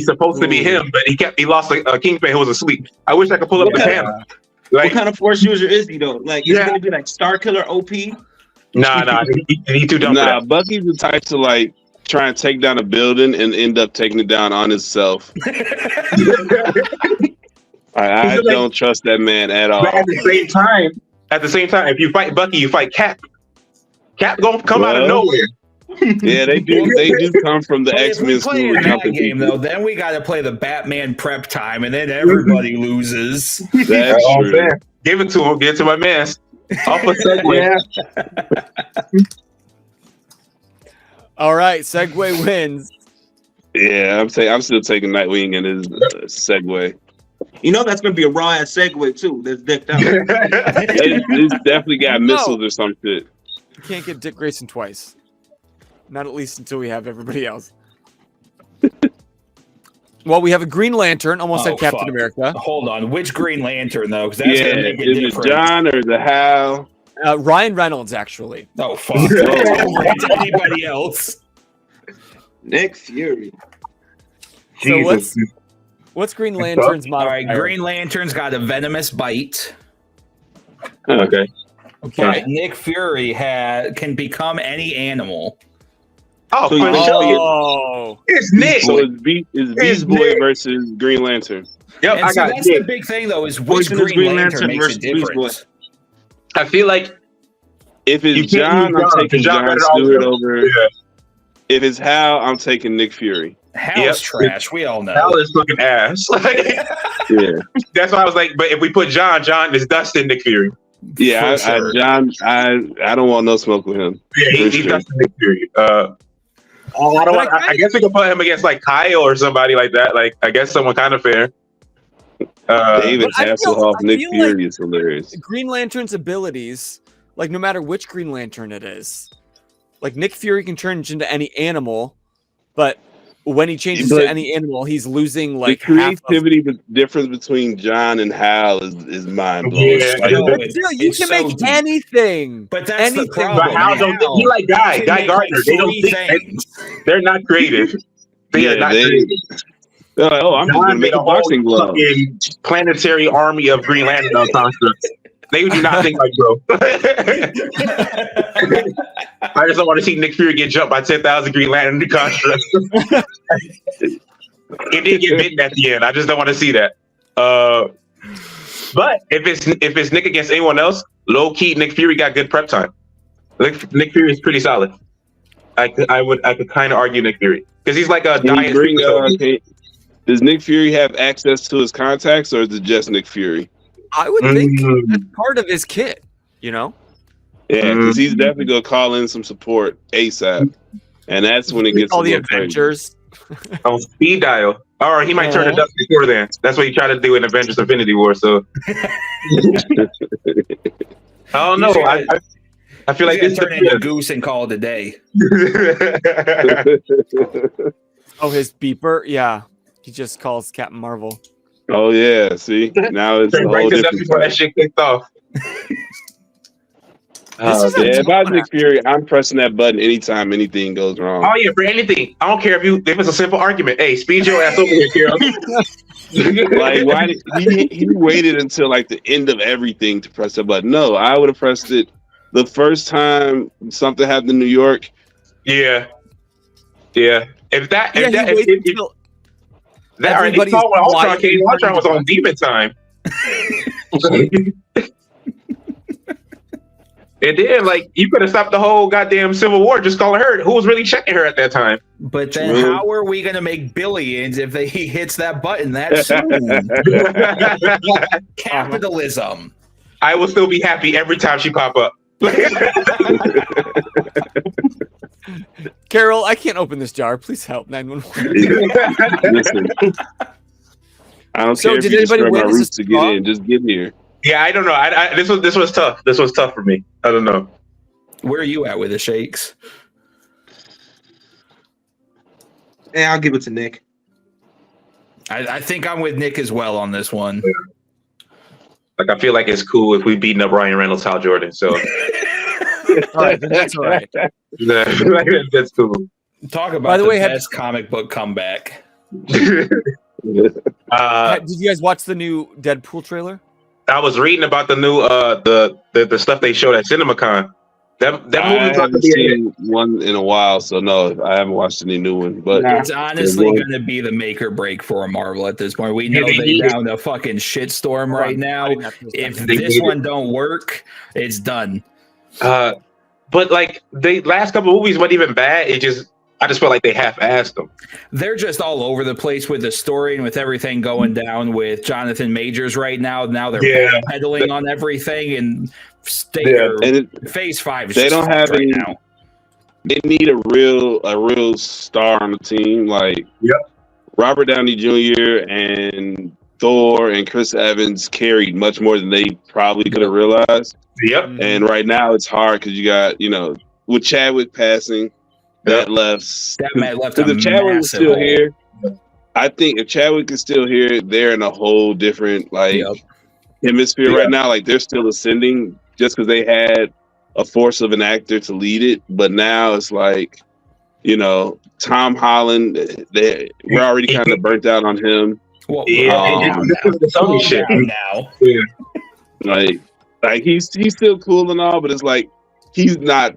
supposed to be him, but he lost a Kingpin who was asleep. I wish I could pull up What the kind panel. What Like, kind of Force user is he though? Like, is he Yeah. gonna be like Star Killer OP? nah, he too dumb for Nah, that. Bucky's the type to like try and take down a building and end up taking it down on himself. I don't trust that man at all. But at the same time, if you fight Bucky, you fight Cap. Cap gonna come out of Well, nowhere. Yeah, they do come from the But if X-Men we play school in of that jumping game, people. though, then we got to play the Batman prep time, and then everybody loses. That's Oh, true. man. Give it to him. Give it to my man. Off a Segway. All right, Segway wins. Yeah, I'm still taking Nightwing and his Segway. You know that's gonna be a raw ass Segway too. That's decked out. It's definitely got No. missiles or some shit. You can't get Dick Grayson twice. Not at least until we have everybody else. Well, we have a Green Lantern, almost Oh, like Captain fuck. America. Hold on, which Green Lantern though? Because that's Yeah, gonna make a is it difference. John or the Hal? Ryan Reynolds, actually. Oh fuck! It's anybody else? Nick Fury. So Jesus. what's Green Lantern's All right, modifier? Green Lantern's got a venomous bite. Okay. Okay. All right, Nick Fury can become any animal. Oh, So for you- the show, Oh, it's Nick. So it's Beast Boy Nick. versus Green Lantern. Yep, And I see, got that's the Nick. big thing though, is which Poisonous Green Green Lantern Lantern makes a versus Beast Boy. difference. I feel like If You it's can't John, use I'm John, taking 'cause John John read it all Stewart too. over. Yeah. If it's Hal, I'm taking Nick Fury. Hal's Yep. trash. We all know. Hal is fucking ass. Yeah, That's why I was like, but if we put John is Dustin Nick Fury. yeah. For sure. John, I don't want no smoke with him. Yeah, For he's sure. Dustin Nick Fury. I guess we could put him against like Kyle or somebody like that. Like, I guess someone kind of fair. David but I feel- Hasselhoff, I Nick feel Fury is hilarious. Green Lantern's abilities, like no matter which Green Lantern it is, like Nick Fury can change into any animal, but when he changes But to any animal, he's losing The like half of. creativity difference between John and Hal is mind blowing. Yeah. Like, No, But still, you it's can so make deep. anything. But that's the Anything. problem. But Hal don't think he like Guy can make, Gardner. like, They don't three think things. they're not creative. They are Yeah, not they- creative. they're like, oh, I'm just John gonna make made a boxing whole glove. fucking planetary army of Green Lantern constructs. They do not think like bro. I just don't want to see Nick Fury get jumped by 10,000 Green Lantern constructs. It did get bitten at the end. I just don't want to see that. But if it's Nick against anyone else, low key Nick Fury got good prep time. Nick Fury is pretty solid. I could kind of argue Nick Fury because he's like a Can you dying. bring, does Nick Fury have access to his contacts, or is it just Nick Fury? I would think Mm. that's part of his kit, you know? Yeah, because he's definitely gonna call in some support ASAP, and that's when it gets All a the little crazy. Avengers. on speed dial. Or he might turn to dust before then. That's what he tried to do in Avengers Infinity War. So I don't know. I feel like this turn into Goose and call it a day. Oh, his beeper? Yeah. He just calls Captain Marvel. Oh yeah, see now it's a right whole to different. before that shit kicked off. This is a Yeah, if I was drama. Nick Fury, I'm pressing that button anytime anything goes wrong. Oh yeah, for anything. I don't care if it's a simple argument. Hey, speed your ass over here, Carol. Like, why did he waited until like the end of everything to press the button? No, I would have pressed it the first time something happened in New York. Yeah. Yeah. If that, Yeah, if that, he waits if until that, all right, everybody's when Ultron quiet came, and Ultron was on demon time. And then, like, you could have stopped the whole goddamn Civil War just calling her. Who was really checking her at that time? But then, True. how are we going to make billions if he hits that button that soon? Capitalism. I will still be happy every time she pop up. Carol, I can't open this jar. Please help 911. Listen, I don't So care if did you anybody destroy my witness roots this to get song? in. Just get here. Yeah, I don't know. This was tough. This was tough for me. I don't know. Where are you at with the shakes? Yeah, I'll give it to Nick. I think I'm with Nick as well on this one. Like, I feel like it's cool if we beating up Ryan Reynolds, Hal Jordan. So All right, then that's all right. that's cool. Talk about By the way, best comic book comeback. Did you guys watch the new Deadpool trailer? I was reading about the new the stuff they showed at CinemaCon. That I movie's about to haven't be seen one in a while, so no, I haven't watched any new one. But Nah. It's honestly going to be the make or break for Marvel at this point. We know they they're need it. down a fucking shitstorm right now. If They this need one don't work, it's done. but like the last couple movies weren't even bad. I just felt like they half-assed them. They're just all over the place with the story and with everything going down with Jonathan Majors right now. Now they're pedaling on everything and phase 5 is they just don't have right any. now. They need a real star on the team. Like Robert Downey Jr. and Thor and Chris Evans carried much more than they probably could have realized. Yep. And right now it's hard because you got, with Chadwick passing, that left. That left If Chadwick is still hole. here, I think if Chadwick is still here, they're in a whole different hemisphere right now. Like they're still ascending just because they had a force of an actor to lead it. But now it's like, Tom Holland, we're already kind of burnt out on him. Well, Sony shit. Now. Like he's still cool and all, but it's like he's not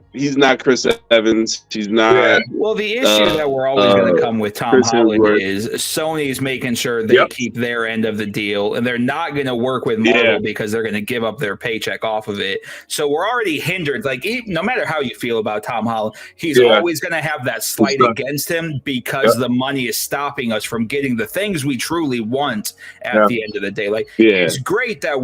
Chris Evans. He's not. Well, the issue that we're always going to come with Tom Chris Holland Hemsworth. is Sony's making sure they keep their end of the deal, and they're not going to work with Marvel because they're going to give up their paycheck off of it. So we're already hindered. Like, no matter how you feel about Tom Holland, he's always going to have that slight against him because the money is stopping us from getting the things we truly want at the end of the day. Like, it's great that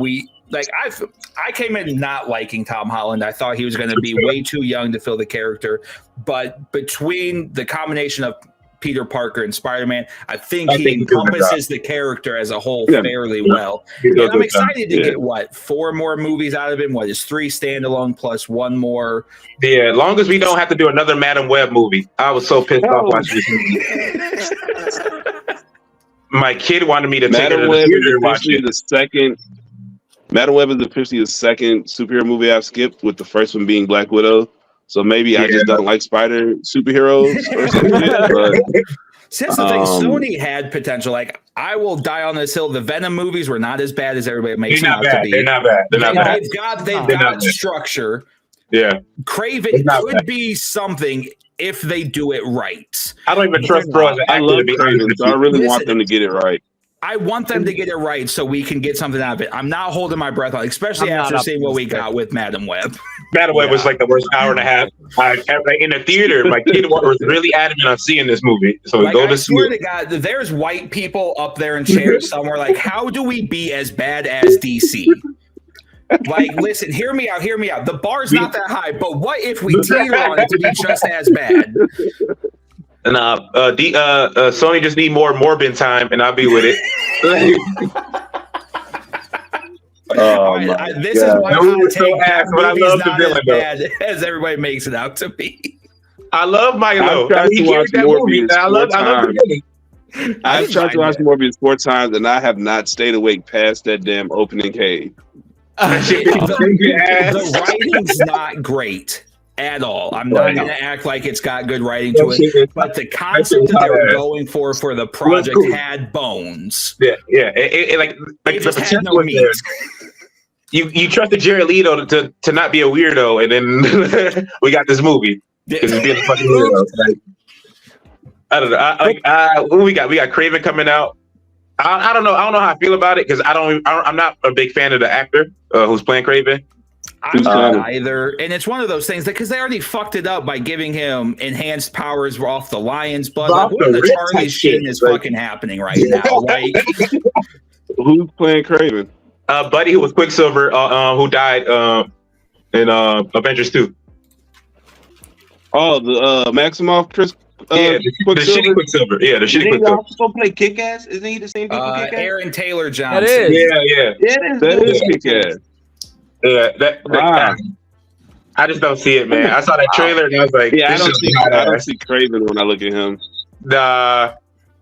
I came in not liking Tom Holland. I thought he was going to be way too young to fill the character. But between the combination of Peter Parker and Spider-Man, I think he encompasses the character as a whole fairly well. And I'm excited to get 4 more movies out of him. What is 3 standalone plus 1 more? Yeah, as long as we don't have to do another Madam Web movie. I was so pissed off watching this movie. My kid wanted me to take it to the theater and watch it. Madam Web is officially the second superhero movie I've skipped, with the first one being Black Widow. So maybe I just don't like spider superheroes or something. But, since the thing, Sony had potential. Like, I will die on this hill. The Venom movies were not as bad as everybody makes them out to be. They're not bad. They're not bad. They've got structure. Yeah. Craven could be something if they do it right. I don't even trust bro as an I actor love to be Craven, honest. so I really want them to get it right. I want them to get it right so we can get something out of it. I'm not holding my breath on, especially after seeing what we got with Madam Web. Madam Web was like the worst hour and a half. In the theater, my kid was really adamant on seeing this movie. So go to see I swear it. to God, there's white people up there in chairs somewhere. Like, how do we be as bad as DC? Like, listen, hear me out. The bar's not that high, but what if we teeter on it to be just as bad? And Sony just need more Morbin time, and I'll be with it. This is why I take that movie's the not villain, as bad as everybody makes it out to be. I love Milo. I've tried to watch Morbius I love the villain. I've tried to watch Morbius 4 times, and I have not stayed awake past that damn opening cave. The writing's not great at all. I'm not going to act like it's got good writing to it, but the concept that they were going for the project had bones. Yeah. Like It just the had no potential meat. was there. You trusted Jared Leto to not be a weirdo, and then we got this movie because he's being a fucking weirdo. I don't know. Who we got? We got Craven coming out. I don't know. I don't know how I feel about it because I'm not a big fan of the actor who's playing Craven. I'm not either, and it's one of those things because they already fucked it up by giving him enhanced powers off the lion's blood. Like, what in the Charlie Sheen is fucking happening right now? Like, who's playing Craven? Buddy, who was Quicksilver, who died in Avengers 2. Oh, the Maximoff Chris. Yeah, the shitty Quicksilver. Yeah, the shitty Quicksilver. Also play Kick-Ass? Isn't he the same people? Kick-Ass? Aaron Taylor Johnson. That is. Yeah. That is Kick-Ass. Yeah, I just don't see it, man. I saw that trailer and I was like, I don't see Craven when I look at him.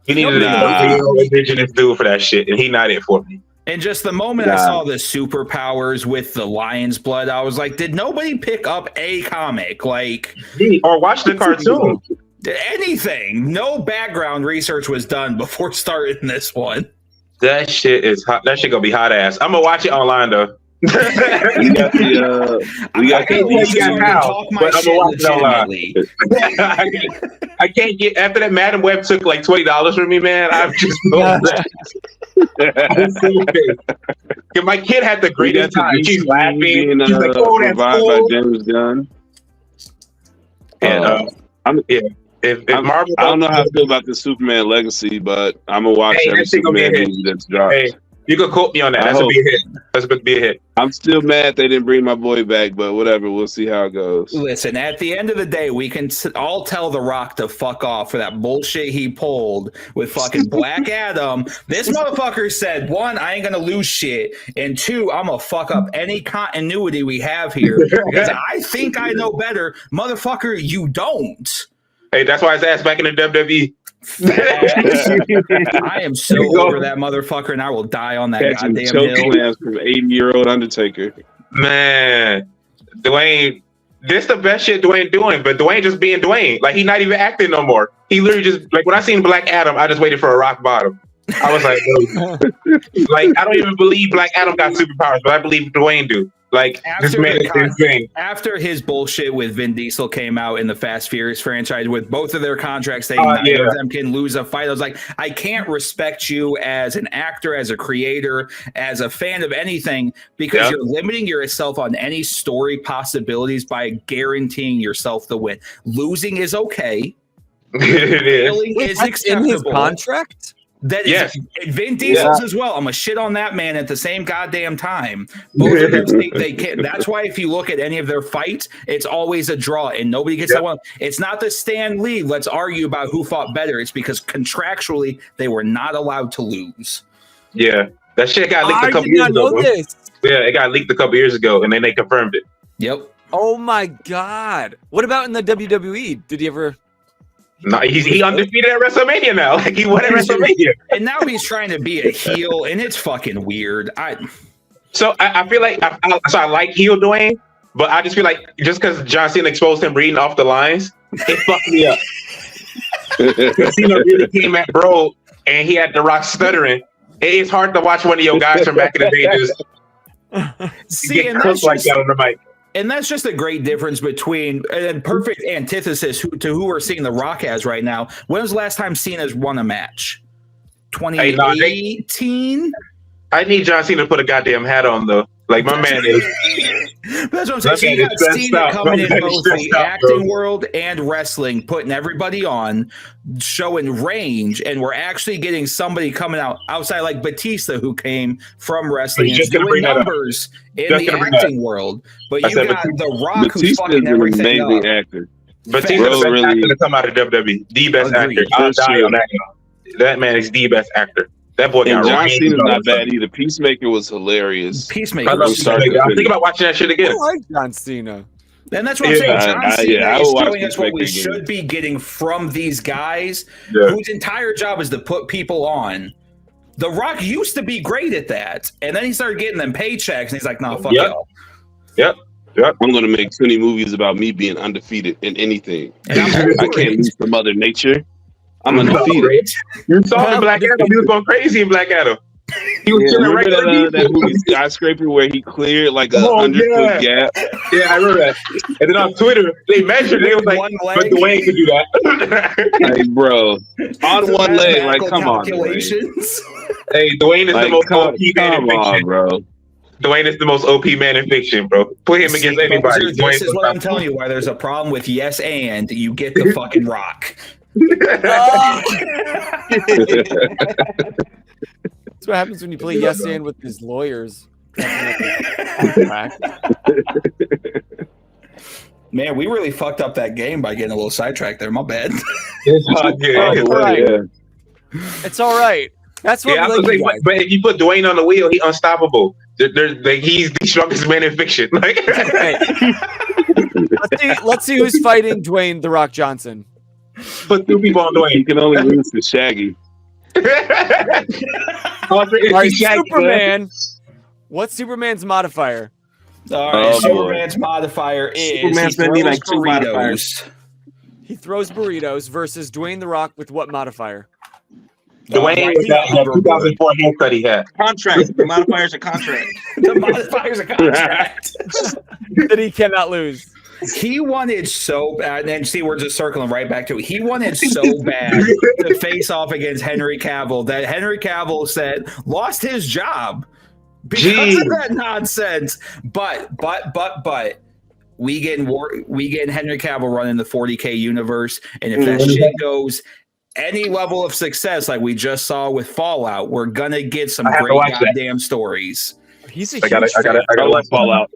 You needed a real indigenous dude for that shit, and he not it for me. And just the moment I saw the superpowers with the lion's blood, I was like, did nobody pick up a comic? Like, or watch the cartoon? Anything. No background research was done before starting this one. That shit is hot. That shit gonna be hot ass. I'm gonna watch it online though. we got now, but I'm gonna watch it online. I can't get after that. Madam Web took like $20 from me, man. I'm just so my kid had the greatest time. She's laughing. She's like, "Oh, that's cool." By James Gunn. And if Marvel, I don't know how I feel about the Superman Legacy, but I'm gonna watch every Superman movie that's dropped. Hey, you can quote me on that. That's gonna be a hit. That's gonna be a hit. I'm still mad they didn't bring my boy back, but whatever. We'll see how it goes. Listen, at the end of the day, we can all tell The Rock to fuck off for that bullshit he pulled with fucking Black Adam. This motherfucker said, 1, I ain't gonna lose shit, and 2, I'm gonna fuck up any continuity we have here because I think I know better. Motherfucker, you don't. Hey, that's why his ass back in the WWE. I am so over that motherfucker, and I will die on that goddamn hill. From 80-year-old Undertaker. Man, Dwayne, this the best shit Dwayne doing, but Dwayne just being Dwayne. Like, he not even acting no more. He literally just, like, when I seen Black Adam, I just waited for a rock bottom. I was like, like, I don't even believe Black Adam got superpowers, but I believe Dwayne do. Like, this man is insane. After his bullshit with Vin Diesel came out in the Fast Furious franchise, with both of their contracts saying neither of them can lose a fight, I was like, I can't respect you as an actor, as a creator, as a fan of anything, because you're limiting yourself on any story possibilities by guaranteeing yourself the win. Losing is okay. Failing is acceptable. In his contract? That is Vin Diesel's as well. I'm gonna shit on that man at the same goddamn time. Both of them think they can. That's why if you look at any of their fights, it's always a draw, and nobody gets that one. It's not the Stan Lee. Let's argue about who fought better. It's because contractually they were not allowed to lose. Yeah, that shit got leaked a couple years ago. Yeah, it got leaked a couple years ago, and then they confirmed it. Yep. Oh my god! What about in the WWE? Did he ever? No, he undefeated at WrestleMania now. Like, he won at WrestleMania, and now he's trying to be a heel, and it's fucking weird. So I feel like I like heel Dwayne, but I just feel like just because John Cena exposed him reading off the lines, it fucked me up. Cena really came at bro, and he had The Rock stuttering. It's hard to watch one of your guys from back in the day just get cooked like that on the mic. And that's just a great difference between and perfect antithesis to who we're seeing The Rock as right now. When was the last time Cena's won a match? 2018? I need John Cena to put a goddamn hat on, though. Like, my man is. That's what I'm saying. So you got Cena coming in both the acting world and wrestling, putting everybody on, showing range, and we're actually getting somebody coming out outside like Batista, who came from wrestling and doing numbers in the acting world. But you got The Rock, who's fucking everything up. Actor. Batista's the best actor to come out of WWE. The best actor. I'll die on that. That man is the best actor. That boy got John Cena's not bad either. Peacemaker was hilarious. Peacemaker. I'm thinking about watching that shit again. I like John Cena. And that's what I'm saying. John Cena is showing us what we should be getting from these guys whose entire job is to put people on. The Rock used to be great at that. And then he started getting them paychecks. And he's like, nah, fuck y'all. Yep. I'm going to make 20 movies about me being undefeated in anything. And I can't lose to Mother Nature. I'm undefeated. You saw in Black Adam. He was going crazy in Black Adam. He was chilling right Remember underneath that him. movie Skyscraper where he cleared like a Oh, 100-foot gap? Yeah, I remember that. And then on Twitter, they measured. They was like, One but leg. Dwayne could do that. Like, bro, on one leg, like, Mathematical come on, Dwayne. calculations. Hey, Dwayne is the Like, most OP man in come on, fiction. bro. Dwayne is the most OP man in fiction, bro. Put him against anybody. This Dwayne's is what I'm telling you. Why there's a problem with yes and you get the fucking Rock. That's what happens when you play yes and with his lawyers. Contract. Man, we really fucked up that game by getting a little sidetracked there. My bad. It's hard, yeah. Oh, right. It's all right. That's what Yeah, I we was like. like, but if you put Dwayne on the wheel, he's unstoppable. He's the strongest man in fiction. Like, Hey. Let's see who's fighting Dwayne The Rock Johnson. put two people on He Dwayne. can only lose to Shaggy. All right, Superman. What's Superman's modifier? All right, Oh, Superman's modifier is Superman's he gonna be throws like two modifiers. He throws burritos versus Dwayne The Rock with what modifier? Dwayne with that 2004 haircut he had. Contract. The modifiers are contract. The modifier's a contract. That he cannot lose. He wanted so bad, and see, we're just circling right back to it. He wanted so bad to face off against Henry Cavill that Henry Cavill said lost his job because of that nonsense. But we getting Henry Cavill running the 40K universe, and if that shit goes any level of success like we just saw with Fallout, we're gonna get some great goddamn stories. He's a I gotta watch Fallout.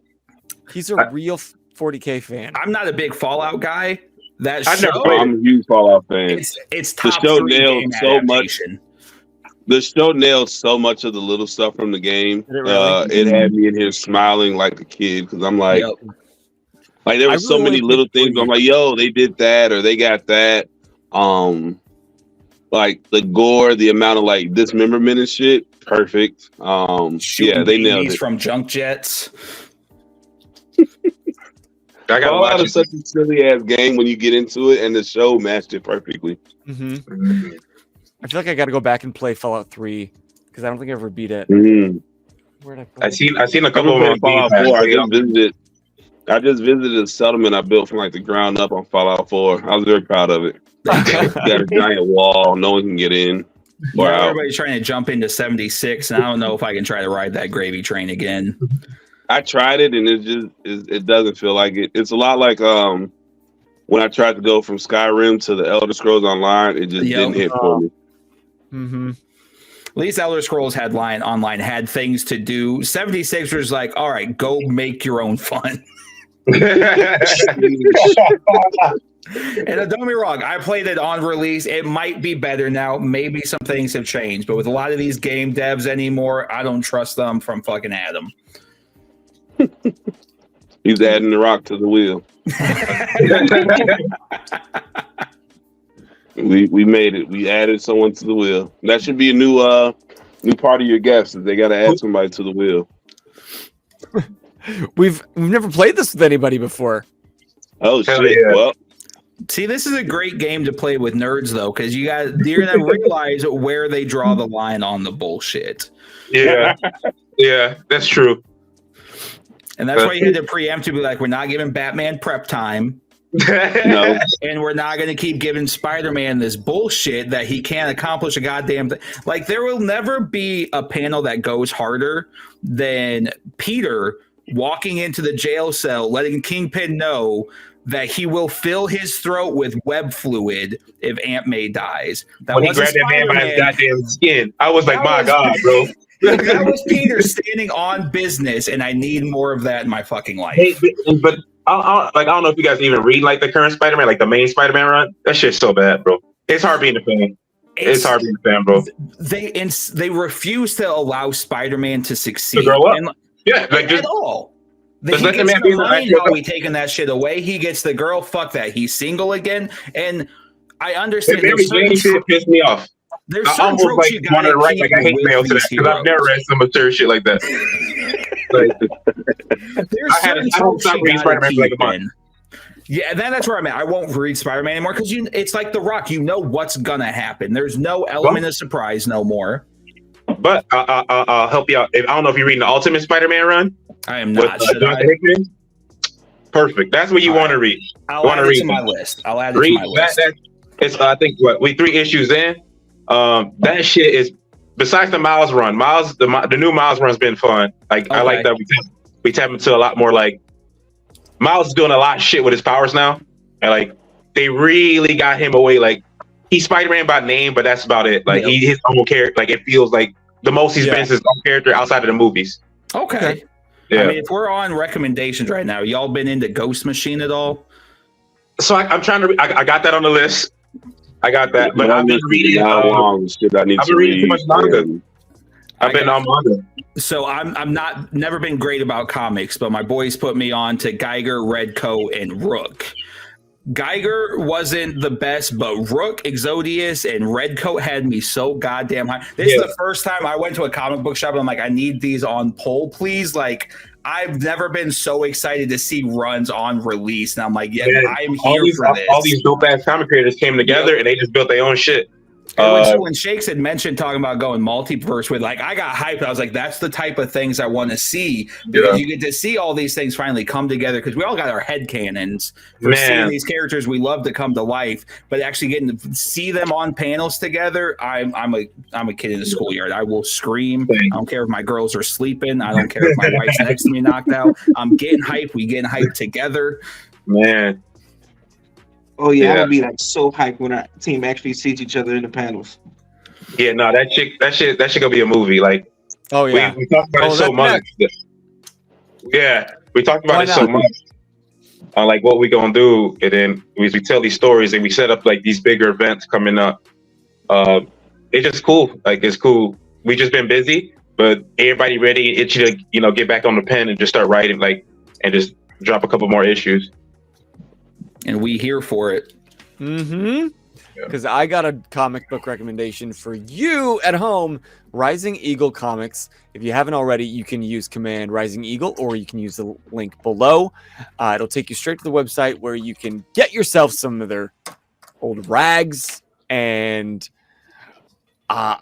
He's a real 40K fan. I'm not a big Fallout guy. That I've never show, played I'm a huge Fallout fan. it's The top show 3 nailed game so much. adaptation. The show nailed so much of the little stuff from the game. Did it really? It had me in here smiling like a kid because I'm like, Yep. like there were I so really many like little the things. I'm like, yo, they did that or they got that. Like the gore, the amount of like dismemberment and shit, perfect. Yeah, they nailed Beanies it. from junk jets. I gotta Fallout watch is it. such a silly ass game when you get into it, and the show matched it perfectly. Mm-hmm. I feel like I got to go back and play Fallout 3 because I don't think I ever beat it. Where'd I play I seen a I couple remember of Fallout them. 4. I just visited a settlement I built from like the ground up on Fallout 4. I was very proud of it. Got a giant wall, no one can get in. Or out. Everybody's trying to jump into 76, and I don't know if I can try to ride that gravy train again. I tried it and it doesn't feel like it. It's a lot like when I tried to go from Skyrim to the Elder Scrolls Online, it just didn't hit for me. Mm-hmm. At least Elder Scrolls Online had things to do. 76 was like, all right, go make your own fun. And don't get me wrong, I played it on release. It might be better now. Maybe some things have changed, but with a lot of these game devs anymore, I don't trust them from fucking Adam. He's adding the rock to the wheel. We made it. We added someone to the wheel. That should be a new part of your guests. They got to add somebody to the wheel. We've never played this with anybody before. Oh Hell shit! yeah. Well, See, this is a great game to play with nerds, though, because you're gonna realize where they draw the line on the bullshit, Yeah, that's true. and that's why you had to preemptively like, we're not giving Batman prep time, no. and we're not going to keep giving Spider-Man this bullshit that he can't accomplish a goddamn thing. Like, there will never be a panel that goes harder than Peter walking into the jail cell, letting Kingpin know that he will fill his throat with web fluid if Aunt May dies. That When he wasn't grabbed that man by his Spider-Man. goddamn skin, I was like, That my was- God, bro. That was Peter standing on business, and I need more of that in my fucking life. Hey, but I don't know if you guys even read like the current Spider-Man, like the main Spider-Man run. That shit's so bad, bro. It's hard being a fan. It's hard being a fan, bro. They refuse to allow Spider-Man to succeed. To grow up? And, Yeah, like at just all. just He let the gets man the be the money, actor. now we taking that shit away. He gets the girl. Fuck that. He's single again. And I understand Mary there's Jane certain, shit pissed me off. there's I certain almost tropes like you wanted to gotta write like a keep hate with mail to that these because I've never heroes. read some absurd shit like that. Like, There's I had- certain I don't tropes stop you reading gotta Spider-Man for like a keep month. in. Yeah, and then that's where I'm at. I won't read Spider-Man anymore because it's like The Rock. You know what's gonna happen. There's no element of surprise no more. But I'll help you out. I don't know if you're reading the Ultimate Spider-Man run. I am with not. Should Jonathan I? Hickman. Perfect. That's what you want to read. I'll add it to my list. I'll add it to my list. It's I think we 3 issues in. That shit is besides the Miles run. The new Miles run's been fun. Like I like that we tap into a lot more. Like Miles is doing a lot of shit with his powers now, and like they really got him away. Like he's Spider-Man by name, but that's about it. Like he's his own character. Like it feels like the most he's been his own character outside of the movies. Okay. Yeah. I mean, if we're on recommendations right now, y'all been into Ghost Machine at all? So I'm trying to. I got that on the list. I got that, but I've been reading. I've been reading too much manga. I've been on manga. So I'm never been great about comics, but my boys put me on to Geiger, Redcoat, and Rook. Geiger wasn't the best, but Rook, Exodius, and Redcoat had me so goddamn high. This is the first time I went to a comic book shop and I'm like, I need these on poll, please. Like, I've never been so excited to see runs on release. And I'm like, I'm here for this. All these dope ass comic creators came together and they just built their own shit. When Shakes had mentioned talking about going multiverse with, like, I got hyped. I was like, that's the type of things I want to see, because you get to see all these things finally come together, because we all got our head canons for seeing these characters we love to come to life, but actually getting to see them on panels together. I'm a kid in the schoolyard. I will scream. I don't care if my girls are sleeping. I don't care if my wife's next to me knocked out. I'm getting hyped. We getting hyped together. Man. Oh yeah, I'm gonna be like so hyped when our team actually sees each other in the panels. Yeah, no, that shit gonna be a movie. Like, we talked about it so much. Yeah, we talked about it so much on like what we gonna do, and then we tell these stories and we set up like these bigger events coming up. It's just cool. Like it's cool. We just been busy, but everybody ready, itchy to get back on the pen and just start writing, like, and just drop a couple more issues. And we here for it. Because I got a comic book recommendation for you at home. Rising Eagle Comics. If you haven't already, you can use command Rising Eagle, or you can use the link below. It'll take you straight to the website where you can get yourself some of their old rags. And I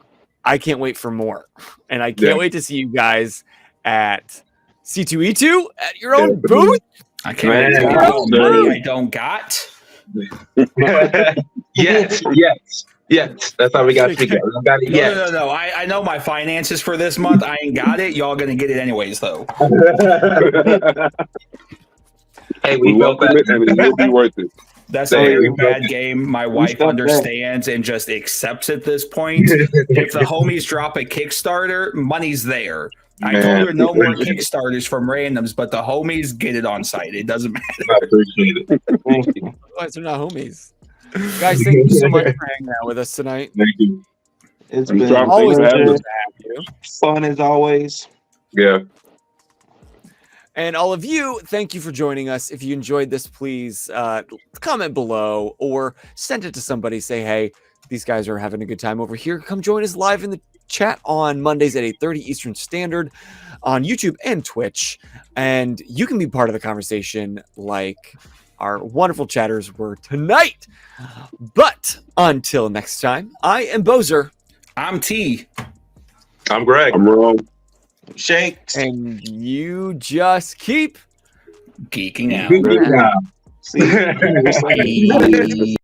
can't wait for more. And I can't wait to see you guys at C2E2 at your own booth. I can't wait money I don't got. yes. That's how we got to figure it. Got it yet. No. I know my finances for this month. I ain't got it. Y'all gonna get it anyways, though. Hey, we welcome it, and it will be worth it. That's a very bad game. My wife understands and just accepts at this point. If the homies drop a Kickstarter, money's there. I told her no more Kickstarters from randoms, but the homies get it on site. It doesn't matter. I appreciate it. Otherwise, they're not homies. Guys, thank you so much for hanging out with us tonight. Thank you. It's been always fun as always. Yeah. And all of you, thank you for joining us. If you enjoyed this, please comment below or send it to somebody. Say, hey, these guys are having a good time over here. Come join us live in the chat on Mondays at 8:30 Eastern Standard on YouTube and Twitch. And you can be part of the conversation like our wonderful chatters were tonight. But until next time, I am Boser. I'm T. I'm Greg. I'm wrong. Shakes. And you just keep geeking out. Geeking out. See you.